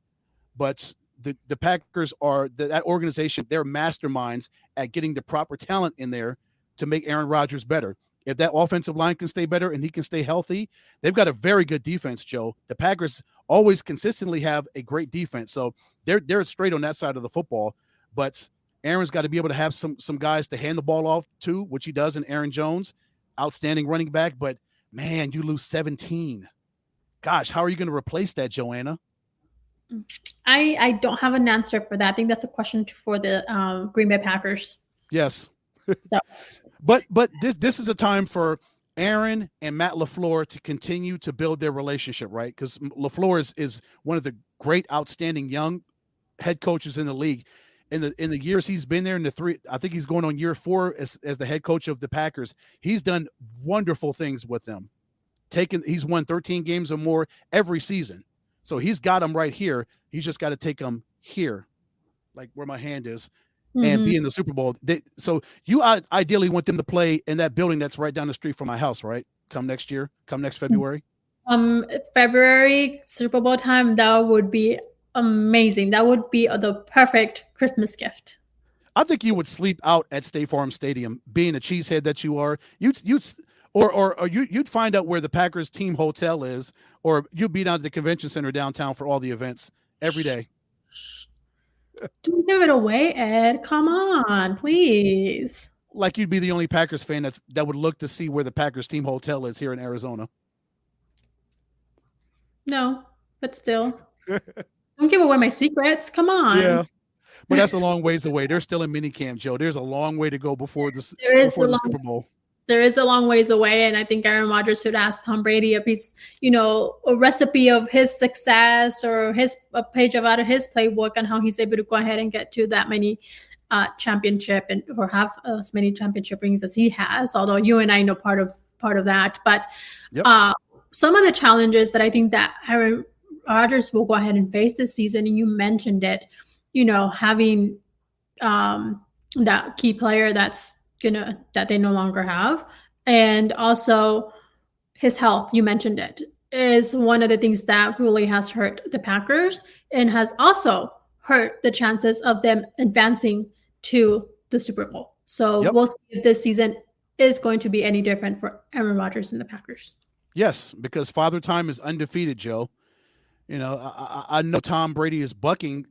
Speaker 2: But the Packers are that organization. They're masterminds at getting the proper talent in there to make Aaron Rodgers better. If that offensive line can stay better and he can stay healthy, they've got a very good defense, Joe. The Packers always consistently have a great defense. So they're straight on that side of the football. But Aaron's got to be able to have some guys to hand the ball off to, which he does in Aaron Jones, outstanding running back. But, man, you lose 17. Gosh, how are you going to replace that, Joanna?
Speaker 1: I don't have an answer for that. I think that's a question for the Green Bay Packers.
Speaker 2: Yes.
Speaker 1: So.
Speaker 2: But this is a time for Aaron and Matt LaFleur to continue to build their relationship, right? Because LaFleur is one of the great, outstanding young head coaches in the league. In the years he's been there, I think he's going on year 4 as the head coach of the Packers. He's done wonderful things with them. He's won 13 games or more every season. So he's got them right here. He's just got to take them here, like where my hand is, and
Speaker 1: Mm-hmm.
Speaker 2: be in the Super Bowl. So you ideally want them to play in that building that's right down the street from my house, right? Come next year, come next February.
Speaker 1: February Super Bowl time, that would be amazing. That would be the perfect Christmas gift.
Speaker 2: I think you would sleep out at State Farm Stadium, being a cheesehead that you are. You'd find out where the Packers team hotel is, or you'd be down at the convention center downtown for all the events every day.
Speaker 1: Don't give it away, Ed. Come on, please.
Speaker 2: Like you'd be the only Packers fan that would look to see where the Packers team hotel is here in Arizona.
Speaker 1: No, but still. Don't give away my secrets. Come
Speaker 2: Yeah,
Speaker 1: on.
Speaker 2: but that's a long ways away. They're still in minicamp, Joe. There's a long way to go
Speaker 1: There is a
Speaker 2: before the
Speaker 1: long
Speaker 2: Super Bowl.
Speaker 1: there is a long ways away, and I think Aaron Rodgers should ask Tom Brady a piece, a recipe of his success or a page out of his playbook on how he's able to go ahead and get to that many championship and or have as many championship rings as he has. Although you and I know part of that, but
Speaker 2: Yep.
Speaker 1: Some of the challenges that I think that Aaron Rodgers will go ahead and face this season, and you mentioned it, having that key player that they no longer have, and also his health, you mentioned it, is one of the things that really has hurt the Packers and has also hurt the chances of them advancing to the Super Bowl. So
Speaker 2: Yep.
Speaker 1: we'll see if this season is going to be any different for Aaron Rodgers and the Packers.
Speaker 2: Yes, because Father Time is undefeated, Joe. I know Tom Brady is bucking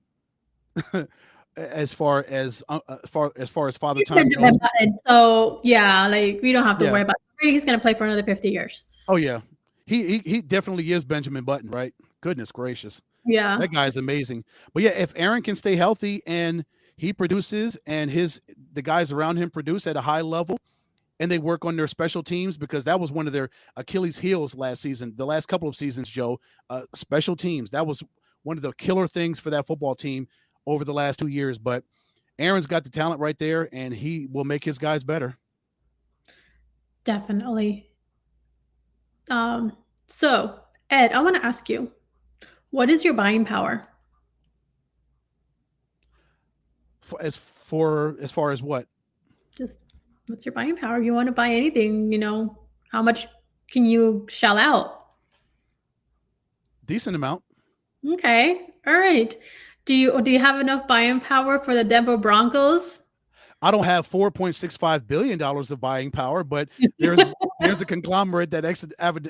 Speaker 2: as far as Father Time goes.
Speaker 1: So yeah, like we don't have to
Speaker 2: Yeah.
Speaker 1: worry about Brady. He's going to play for another 50 years.
Speaker 2: Oh yeah, he definitely is Benjamin Button, right? Goodness gracious,
Speaker 1: Yeah.
Speaker 2: that guy is amazing. But yeah, if Aaron can stay healthy and he produces and the guys around him produce at a high level, and they work on their special teams, because that was one of their Achilles heels last season, the last couple of seasons, Joe. Special teams, that was one of the killer things for that football team over the last 2 years. But Aaron's got the talent right there, and he will make his guys better.
Speaker 1: Definitely. So Ed, I want to ask you, what is your buying power?
Speaker 2: As far as what?
Speaker 1: Just what's your buying power? If you want to buy anything, how much can you shell out?
Speaker 2: Decent amount.
Speaker 1: Okay. All right. Do you have enough buying power for the Denver Broncos?
Speaker 2: I don't have $4.65 billion of buying power, but there's a conglomerate that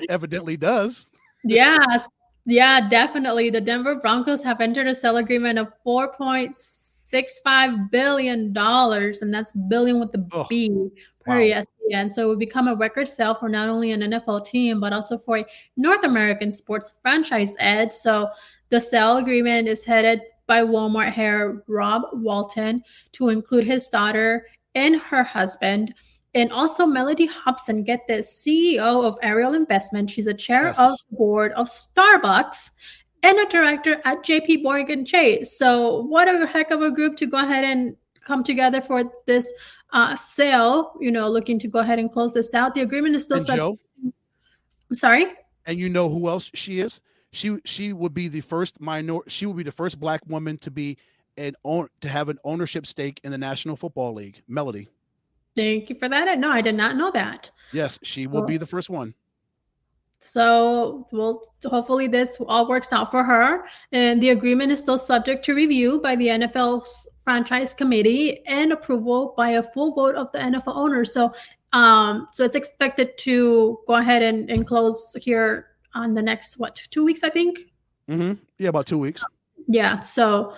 Speaker 2: evidently does.
Speaker 1: Yes. Yeah, definitely. The Denver Broncos have entered a sale agreement of $4.65 billion, and that's billion with the B per ESPN. So it would become a record sale for not only an NFL team, but also for a North American sports franchise, Ed. So the sale agreement is headed by Walmart heir Rob Walton to include his daughter and her husband. And also Melody Hobson, get this, CEO of Ariel Investment. She's a chair of the board of Starbucks and a director at JP Morgan Chase. So what a heck of a group to go ahead and come together for this sale, looking to go ahead and close this out. The agreement is still
Speaker 2: Joe,
Speaker 1: I'm sorry?
Speaker 2: And you know who else she is? She would be the first Black woman to have an ownership stake in the National Football League. Melody.
Speaker 1: Thank you for that. No, I did not know that.
Speaker 2: Yes, she will be the first one.
Speaker 1: So, hopefully this all works out for her. And the agreement is still subject to review by the NFL franchise committee and approval by a full vote of the NFL owners. So, so it's expected to go ahead and close here on the next 2 weeks, I think.
Speaker 2: Mm-hmm. Yeah, about 2 weeks.
Speaker 1: Yeah. So.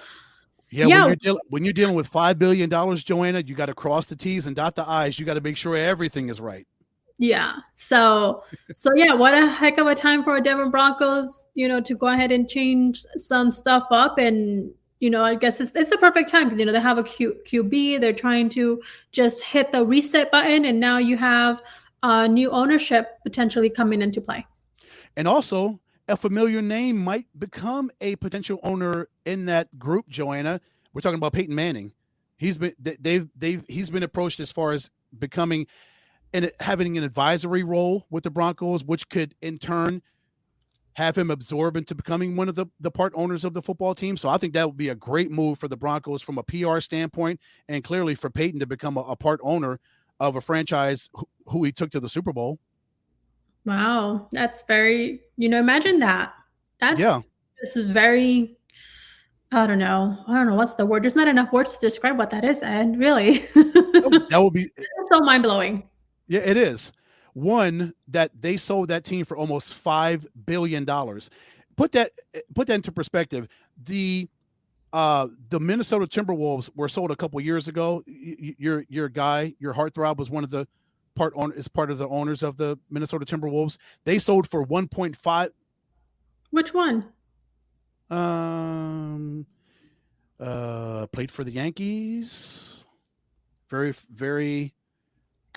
Speaker 2: Yeah, when you're dealing with $5 billion, Joanna, you got to cross the T's and dot the I's. You got to make sure everything is right.
Speaker 1: Yeah. So yeah, what a heck of a time for Denver Broncos, to go ahead and change some stuff up. And, I guess it's the perfect time because, they have a QB. They're trying to just hit the reset button. And now you have new ownership potentially coming into play.
Speaker 2: And also, a familiar name might become a potential owner in that group, Joanna. We're talking about Peyton Manning. He's been approached as far as becoming and having an advisory role with the Broncos, which could in turn have him absorb into becoming one of the part owners of the football team. So I think that would be a great move for the Broncos from a PR standpoint, and clearly for Peyton to become a part owner of a franchise who he took to the Super Bowl.
Speaker 1: Wow, that's very, imagine that.
Speaker 2: Yeah.
Speaker 1: This is very, I don't know. I don't know what's the word. There's not enough words to describe what that is, Ed, really.
Speaker 2: That would be
Speaker 1: so mind-blowing.
Speaker 2: Yeah, it is. One, that they sold that team for almost $5 billion. Put that into perspective. The Minnesota Timberwolves were sold a couple years ago. Your guy, your heartthrob, was one of the part of the owners of the Minnesota Timberwolves. They sold for 1.5.
Speaker 1: Which one?
Speaker 2: Played for the Yankees. Very, very.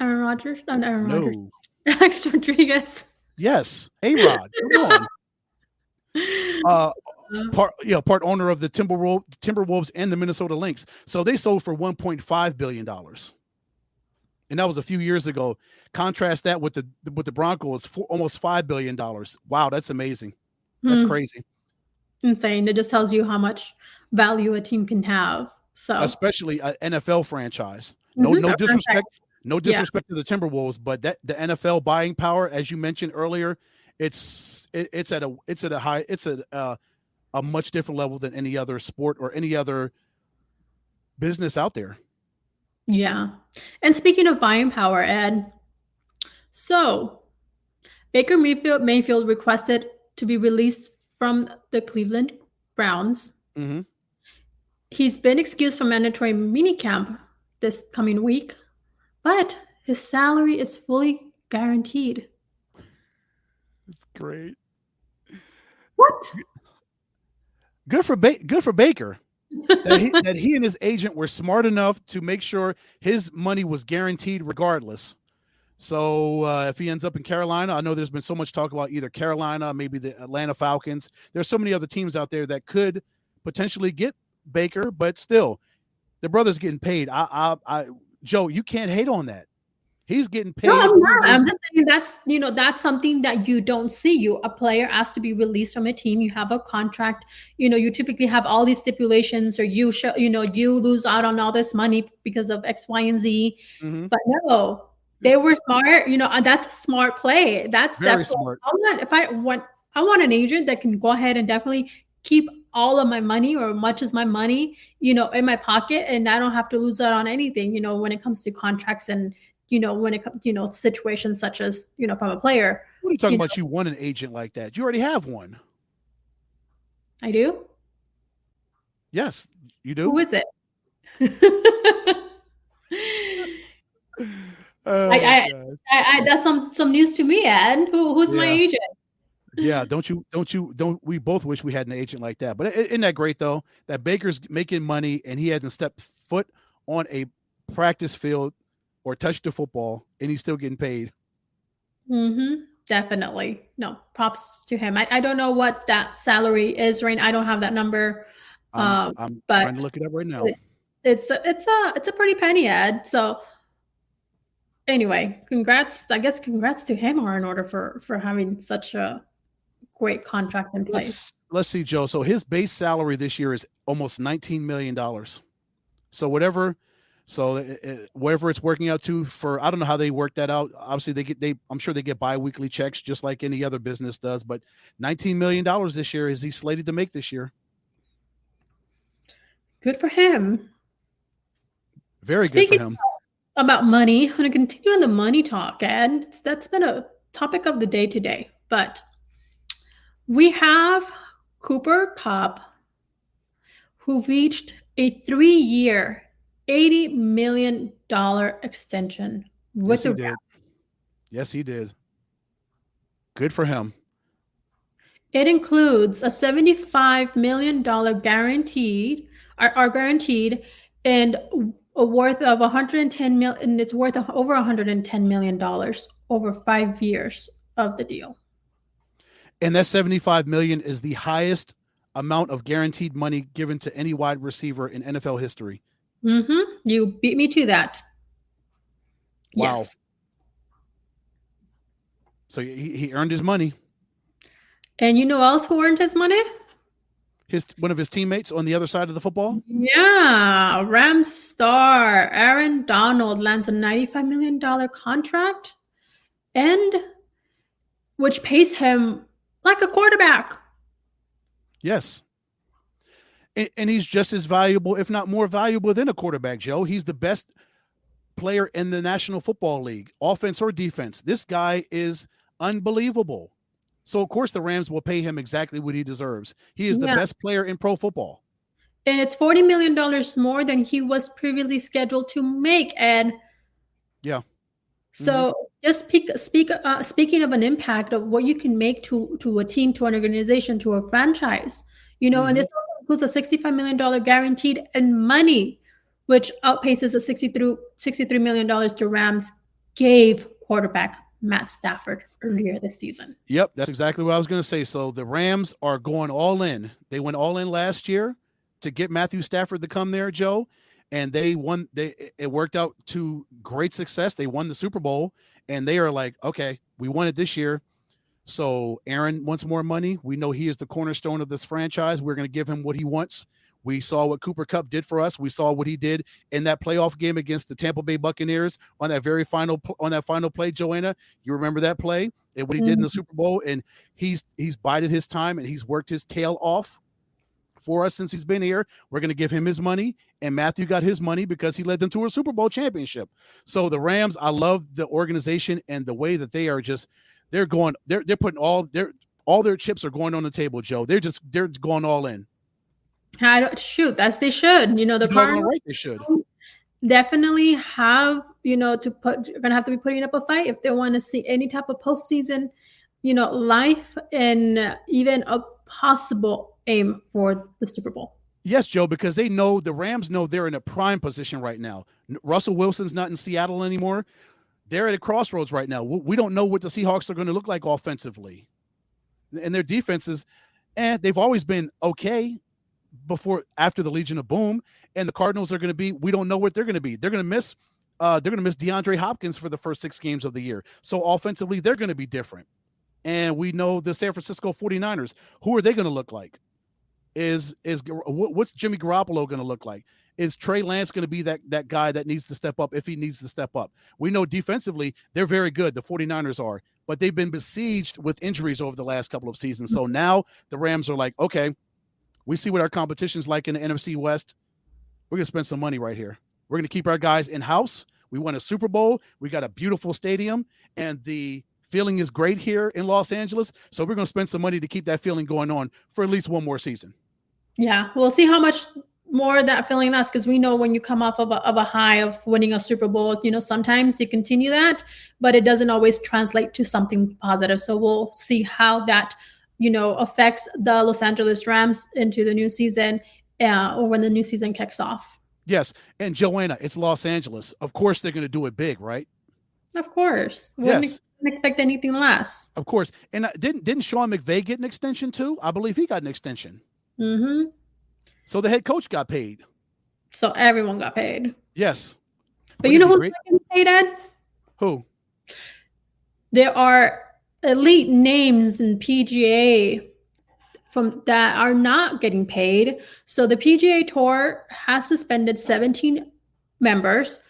Speaker 1: Aaron Rodgers? Not Aaron Rodgers.
Speaker 2: No.
Speaker 1: Alex Rodriguez.
Speaker 2: Yes, A-Rod. Come on. Part owner of the Timberwolves and the Minnesota Lynx. So they sold for $1.5 billion. And that was a few years ago. Contrast that with the Broncos for almost $5 billion. Wow, that's amazing. That's crazy.
Speaker 1: Insane. It just tells you how much value a team can have. So
Speaker 2: especially an NFL franchise. No disrespect. No disrespect to the Timberwolves, but the NFL buying power, as you mentioned earlier, it's at a much different level than any other sport or any other business out there.
Speaker 1: Yeah. And speaking of buying power, Ed, so Baker Mayfield requested to be released from the Cleveland Browns.
Speaker 2: Mm-hmm.
Speaker 1: He's been excused from mandatory minicamp this coming week, but his salary is fully guaranteed.
Speaker 2: It's great.
Speaker 1: What?
Speaker 2: Good for Baker. that he and his agent were smart enough to make sure his money was guaranteed regardless. So if he ends up in Carolina, I know there's been so much talk about either Carolina, maybe the Atlanta Falcons. There's so many other teams out there that could potentially get Baker, but still, the brother's getting paid. Joe, you can't hate on that. He's getting paid.
Speaker 1: No, I'm not. I'm just saying that's something that you don't see. A player has to be released from a team. You have a contract. You typically have all these stipulations, or you lose out on all this money because of X, Y, and Z.
Speaker 2: Mm-hmm.
Speaker 1: But no, they were smart. That's a smart play. That's
Speaker 2: very
Speaker 1: definitely
Speaker 2: smart.
Speaker 1: I want an agent that can go ahead and definitely keep all of my money, or much as my money, in my pocket, and I don't have to lose out on anything, when it comes to contracts and, when it comes, situations such as, if I'm a player.
Speaker 2: What are you talking about? You want an agent like that? You already have one.
Speaker 1: I do?
Speaker 2: Yes, you do.
Speaker 1: Who is it? That's some news to me, Ed. Who's my agent?
Speaker 2: Yeah, don't we both wish we had an agent like that? But isn't that great though, that Baker's making money and he hasn't stepped foot on a practice field or touched the football, and he's still getting paid?
Speaker 1: Definitely. No, props to him. I don't know what that salary is right now. I don't have that number.
Speaker 2: I'm trying to look it up right now.
Speaker 1: It's a pretty penny, Ed. So anyway, congrats to him, or in order for having such a great contract in place.
Speaker 2: Let's see, Joe. So his base salary this year is almost $19 million. So whatever it's working out to, for, I don't know how they work that out. Obviously I'm sure they get bi-weekly checks just like any other business does, but $19 million this year is he slated to make this year.
Speaker 1: Good for him.
Speaker 2: Very good for him.
Speaker 1: About money, I'm going to continue on the money talk, Ed. That's been a topic of the day today, but we have Cooper Kupp, who reached a 3-year, $80 million extension with the Rams.
Speaker 2: Yes, he did. Good for him.
Speaker 1: It includes a $75 million guaranteed, and a worth of $110 million, and it's worth over $110 million over 5 years of the deal.
Speaker 2: And that $75 million is the highest amount of guaranteed money given to any wide receiver in NFL history.
Speaker 1: You beat me to that.
Speaker 2: Wow.
Speaker 1: Yes.
Speaker 2: So he earned his money.
Speaker 1: And you know who else who earned his money?
Speaker 2: One of his teammates on the other side of the football.
Speaker 1: Yeah, Rams star Aaron Donald lands a $95 million contract, and which pays him like a quarterback.
Speaker 2: Yes. And he's just as valuable, if not more valuable than a quarterback, Joe. He's the best player in the National Football League, offense or defense. This guy is unbelievable. So, of course, the Rams will pay him exactly what he deserves. He is the
Speaker 1: Yeah.
Speaker 2: best player in pro football.
Speaker 1: And it's $40 million more than he was previously scheduled to make. And
Speaker 2: Yeah.
Speaker 1: so just speaking of an impact of what you can make to a team, to an organization, to a franchise, and this also includes a $65 million guaranteed and money, which outpaces the $63 million the Rams gave quarterback Matt Stafford earlier this season.
Speaker 2: Yep, that's exactly what I was going to say. So the Rams are going all in. They went all in last year to get Matthew Stafford to come there, Joe, and they won. It worked out to great success. They won the Super Bowl, and they are like, okay, we won it this year. So Aaron wants more money. We know he is the cornerstone of this franchise. We're going to give him what he wants. We saw what Cooper Kupp did for us. We saw what he did in that playoff game against the Tampa Bay Buccaneers on that final play, Joanna. You remember that play and what he did in the Super Bowl, and he's bided his time and he's worked his tail off for us since he's been here. We're going to give him his money, and Matthew got his money because he led them to a Super Bowl championship. So the Rams, I love the organization and the way that they are just they're putting all their chips are going on the table, Joe. They're going all in.
Speaker 1: Shoot, as they should. The Cardinals
Speaker 2: right, they should
Speaker 1: definitely have, you're gonna have to be putting up a fight if they want to see any type of postseason, life and even a possible aim for the Super Bowl.
Speaker 2: Yes, Joe, because they know the Rams know they're in a prime position right now. Russell Wilson's not in Seattle anymore. They're at a crossroads right now. We don't know what the Seahawks are going to look like offensively, and their defenses, they've always been okay after the Legion of Boom, and the Cardinals are going to be. We don't know what they're going to be. They're going to miss DeAndre Hopkins for the first 6 games of the year. So offensively, they're going to be different. And we know the San Francisco 49ers. Who are they going to look like? What's Jimmy Garoppolo going to look like? Is Trey Lance going to be that guy that needs to step up if he needs to step up? We know defensively they're very good. The 49ers are, but they've been besieged with injuries over the last couple of seasons. So now the Rams are like, okay, we see what our competition's like in the NFC West. We're going to spend some money right here. We're going to keep our guys in-house. We won a Super Bowl. We got a beautiful stadium, and the feeling is great here in Los Angeles. So we're going to spend some money to keep that feeling going on for at least one more season.
Speaker 1: Yeah, we'll see how much more that feeling lasts, because we know when you come off of a high of winning a Super Bowl, sometimes you continue that, but it doesn't always translate to something positive. So we'll see how that affects the Los Angeles Rams into the new season, or when the new season kicks off.
Speaker 2: Yes, and Joanna, it's Los Angeles. Of course, they're going to do it big, right?
Speaker 1: Of course, wouldn't expect anything less.
Speaker 2: Of course, and didn't Sean McVay get an extension too? I believe he got an extension.
Speaker 1: Mm-hmm.
Speaker 2: So the head coach got paid.
Speaker 1: So everyone got paid.
Speaker 2: Yes,
Speaker 1: but you know who's getting paid, Ed?
Speaker 2: Who?
Speaker 1: There are elite names in PGA that are not getting paid. So the PGA Tour has suspended 17 members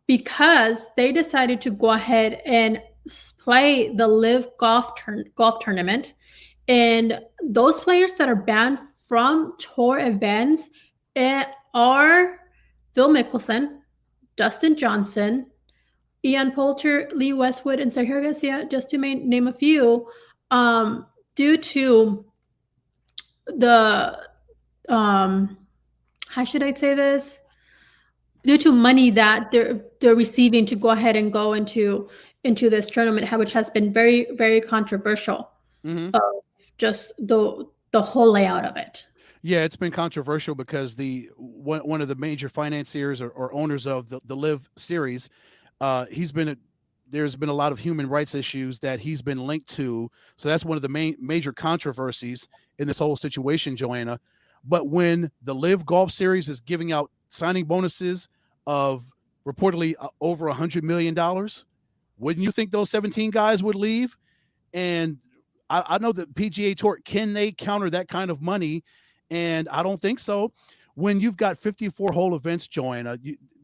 Speaker 1: because they decided to go ahead and play the Live golf tournament. And those players that are banned from tour events are Phil Mickelson, Dustin Johnson, Ian Poulter, Lee Westwood, and Sergio Garcia, just to name a few, due to the how should I say this? Due to money that they're receiving to go ahead and go into this tournament, which has been very, very controversial. Just the whole layout of it.
Speaker 2: Yeah, it's been controversial because one of the major financiers or owners of the Live series, there's been a lot of human rights issues that he's been linked to. So that's one of the major controversies in this whole situation, Joanna. But when the Live Golf Series is giving out signing bonuses of reportedly over $100 million, wouldn't you think those 17 guys would leave? And I know that PGA Tour, can they counter that kind of money? And I don't think so. When you've got 54 whole events, Joanna,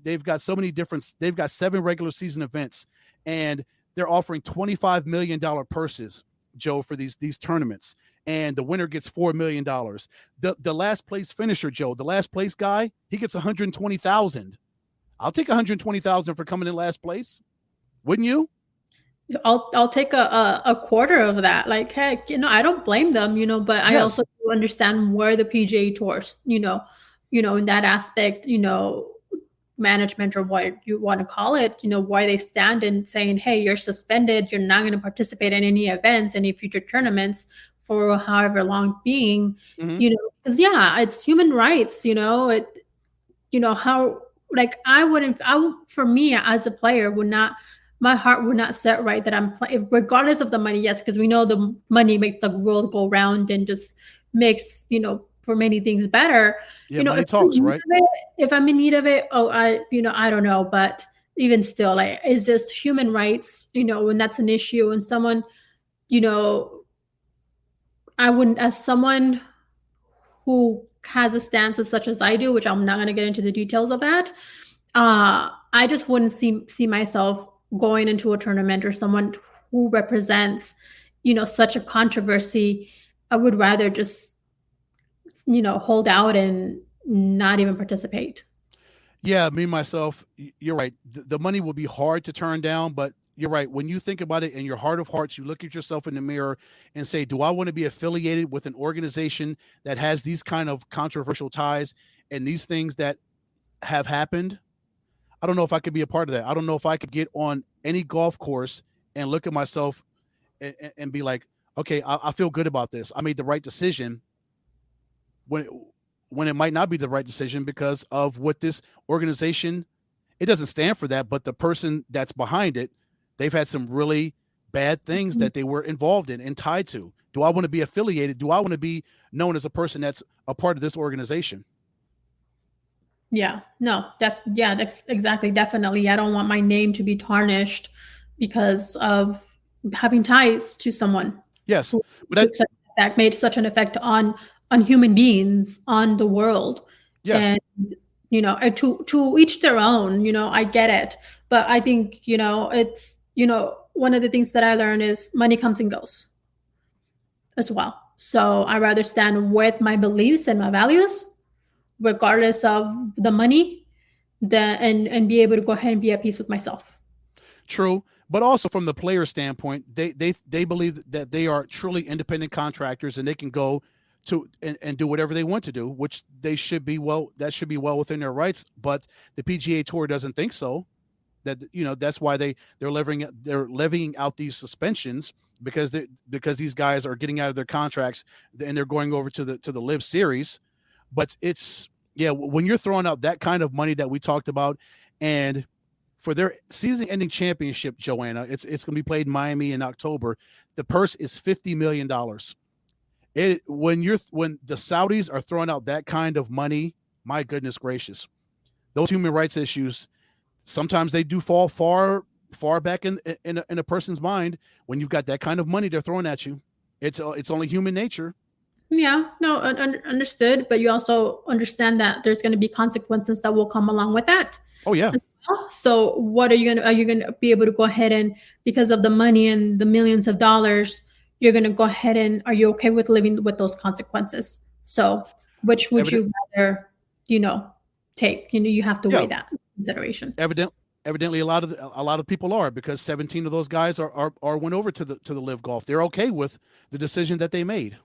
Speaker 2: they've got so many different, they've got 7 regular season events, and they're offering $25 million purses, Joe, for these tournaments. And the winner gets $4 million. The last place finisher, Joe, the last place guy, he gets 120,000. I'll take 120,000 for coming in last place. Wouldn't you?
Speaker 1: I'll take a quarter of that. Like, heck, I don't blame them, but I
Speaker 2: Yes.
Speaker 1: also do understand where the PGA Tours, in that aspect, management or what you want to call it, why they stand and saying, hey, you're suspended, you're not going to participate in any events, any future tournaments for however long being,
Speaker 2: Mm-hmm.
Speaker 1: because yeah, it's human rights, how, like, for me as a player would not, my heart would not set right that I'm playing regardless of the money. Yes, because we know the money makes the world go round and just makes, for many things better.
Speaker 2: Yeah, money talks, right?
Speaker 1: If I'm in need of it, oh, I don't know, but even still, like, it's just human rights, when that's an issue and someone, you know I wouldn't, as someone who has a stance as such as I do, which I'm not going to get into the details of that. I just wouldn't see myself going into a tournament or someone who represents, such a controversy. I would rather just, hold out and not even participate.
Speaker 2: Yeah, me myself, you're right. The money will be hard to turn down, but you're right. When you think about it in your heart of hearts, you look at yourself in the mirror and say, do I want to be affiliated with an organization that has these kind of controversial ties and these things that have happened? I don't know if I could be a part of that. I don't know if I could get on any golf course and look at myself and be like, okay, I feel good about this. I made the right decision when when it might not be the right decision because of what this organization, it doesn't stand for that, but the person that's behind it, they've had some really bad things that they were involved in and tied to. Do I want to be affiliated? Do I want to be known as a person that's a part of this organization?
Speaker 1: Yeah, no, yeah, that's exactly, definitely. I don't want my name to be tarnished because of having ties to someone
Speaker 2: Yes,
Speaker 1: who
Speaker 2: but that,
Speaker 1: took such an effect, made such an effect on human beings, on the world.
Speaker 2: yes,
Speaker 1: And to each their own, I get it. But I think, it's, one of the things that I learned is money comes and goes as well. So I rather stand with my beliefs and my values, regardless of the money, and be able to go ahead and be at peace with myself.
Speaker 2: true. But also from the player standpoint, they believe that they are truly independent contractors and they can go to and do whatever they want to do, which they should be well. That should be well within their rights. But the PGA Tour doesn't think so. That that's why they're levying out these suspensions because these guys are getting out of their contracts and they're going over to the Live Series. But it's, yeah, when you're throwing out that kind of money that we talked about, and for their season-ending championship, Joanna, it's going to be played in Miami in October. The purse is $50 million. When the Saudis are throwing out that kind of money, my goodness gracious, those human rights issues sometimes they do fall far back in a person's mind when you've got that kind of money they're throwing at you. It's only human nature.
Speaker 1: Yeah, no, understood. But you also understand that there's going to be consequences that will come along with that.
Speaker 2: Oh yeah,
Speaker 1: So what are you going to be able to go ahead and, because of the money and the millions of dollars, you're going to go ahead and, are you okay with living with those consequences? So which would
Speaker 2: evident.
Speaker 1: you rather, you know, take? You have to
Speaker 2: Yeah,
Speaker 1: weigh that consideration.
Speaker 2: evidently a lot of people are, because 17 of those guys are went over to the Live Golf. They're okay with the decision that they made.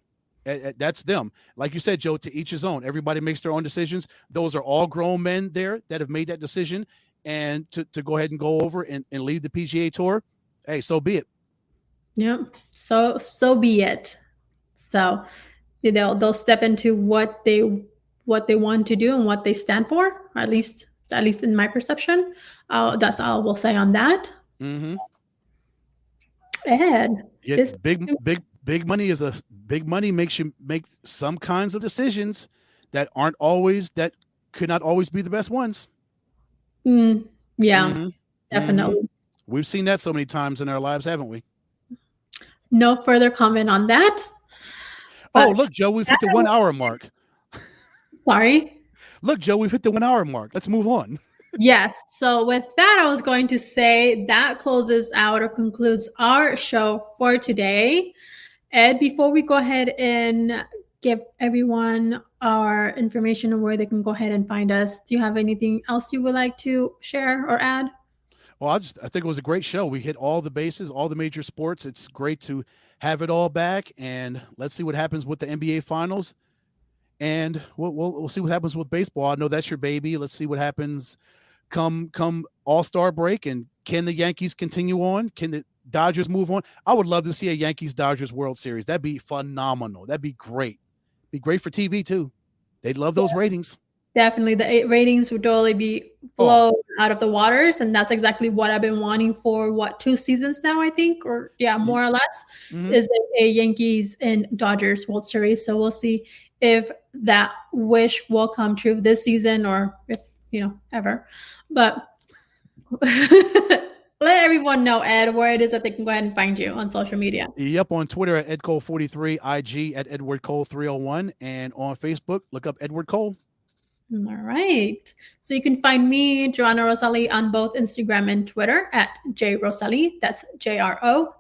Speaker 2: That's them. Like you said, Joe, to each his own. Everybody makes their own decisions. Those are all grown men there that have made that decision. And to go ahead and go over and leave the PGA Tour, hey, so be it.
Speaker 1: Yep. So be it. So they'll step into what they want to do and what they stand for. At least in my perception. That's all we'll say on that.
Speaker 2: Mm-hmm.
Speaker 1: Ed,
Speaker 2: Yeah,
Speaker 1: this
Speaker 2: big money is a big money makes you make some kinds of decisions that could not always be the best ones.
Speaker 1: mm, yeah,
Speaker 2: Mm-hmm. Mm-hmm.
Speaker 1: definitely.
Speaker 2: We've seen that so many times in our lives, haven't we?
Speaker 1: No further comment on that.
Speaker 2: Oh,
Speaker 1: But
Speaker 2: look, Joe, we've hit the 1 hour mark.
Speaker 1: sorry.
Speaker 2: Look, Joe, we've hit the 1 hour mark. Let's move on.
Speaker 1: Yes. So with that, I was going to say that closes out or concludes our show for today. Ed, before we go ahead and give everyone our information on where they can go ahead and find us, do you have anything else you would like to share or add?
Speaker 2: Well, I think it was a great show. We hit all the bases, all the major sports. It's great to have it all back, and let's see what happens with the NBA Finals. And we'll see what happens with baseball. I know that's your baby. Let's see what happens come All-Star break, and can the Yankees continue on? Can the Dodgers move on? I would love to see a Yankees Dodgers World Series. That'd be phenomenal. That'd be great. Be great for TV too. They'd love those ratings.
Speaker 1: Definitely, the ratings would totally be blown out of the waters, and that's exactly what I've been wanting for 2 seasons now, I think, or more or less, is a Yankees and Dodgers World Series. So we'll see if that wish will come true this season, or if ever. But let everyone know, Ed, where it is that they can go ahead and find you on social media.
Speaker 2: Yep, on Twitter at EdCole43, IG at EdwardCole301, and on Facebook, look up Edward Cole.
Speaker 1: All right. So you can find me, Johanna-Rosalye, on both Instagram and Twitter at JRosalye. That's JROSALYE.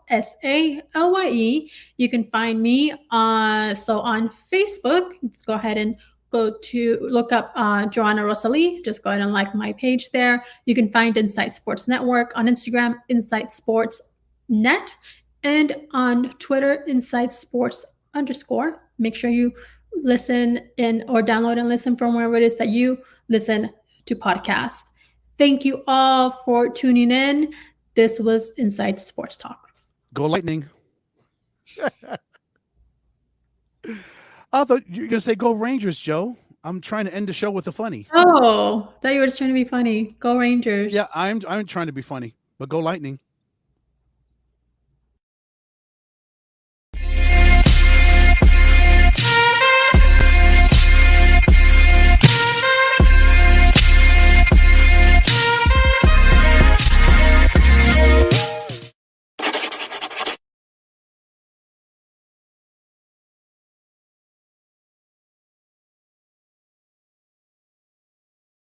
Speaker 1: You can find me on Facebook. Let's go ahead and look up Johanna-Rosalye. Just go ahead and like my page there. You can find Insight Sports Network on Instagram, Insight Sports Net, and on Twitter, Insight Sports _. Make sure you listen in or download and listen from wherever it is that you listen to podcasts. Thank you all for tuning in. This was Inside Sports Talk.
Speaker 2: Go Lightning. I thought you were going to say go Rangers, Joe. I'm trying to end the show with a funny.
Speaker 1: Oh, I thought you were just trying to be funny. Go Rangers.
Speaker 2: Yeah, I'm trying to be funny, but go Lightning.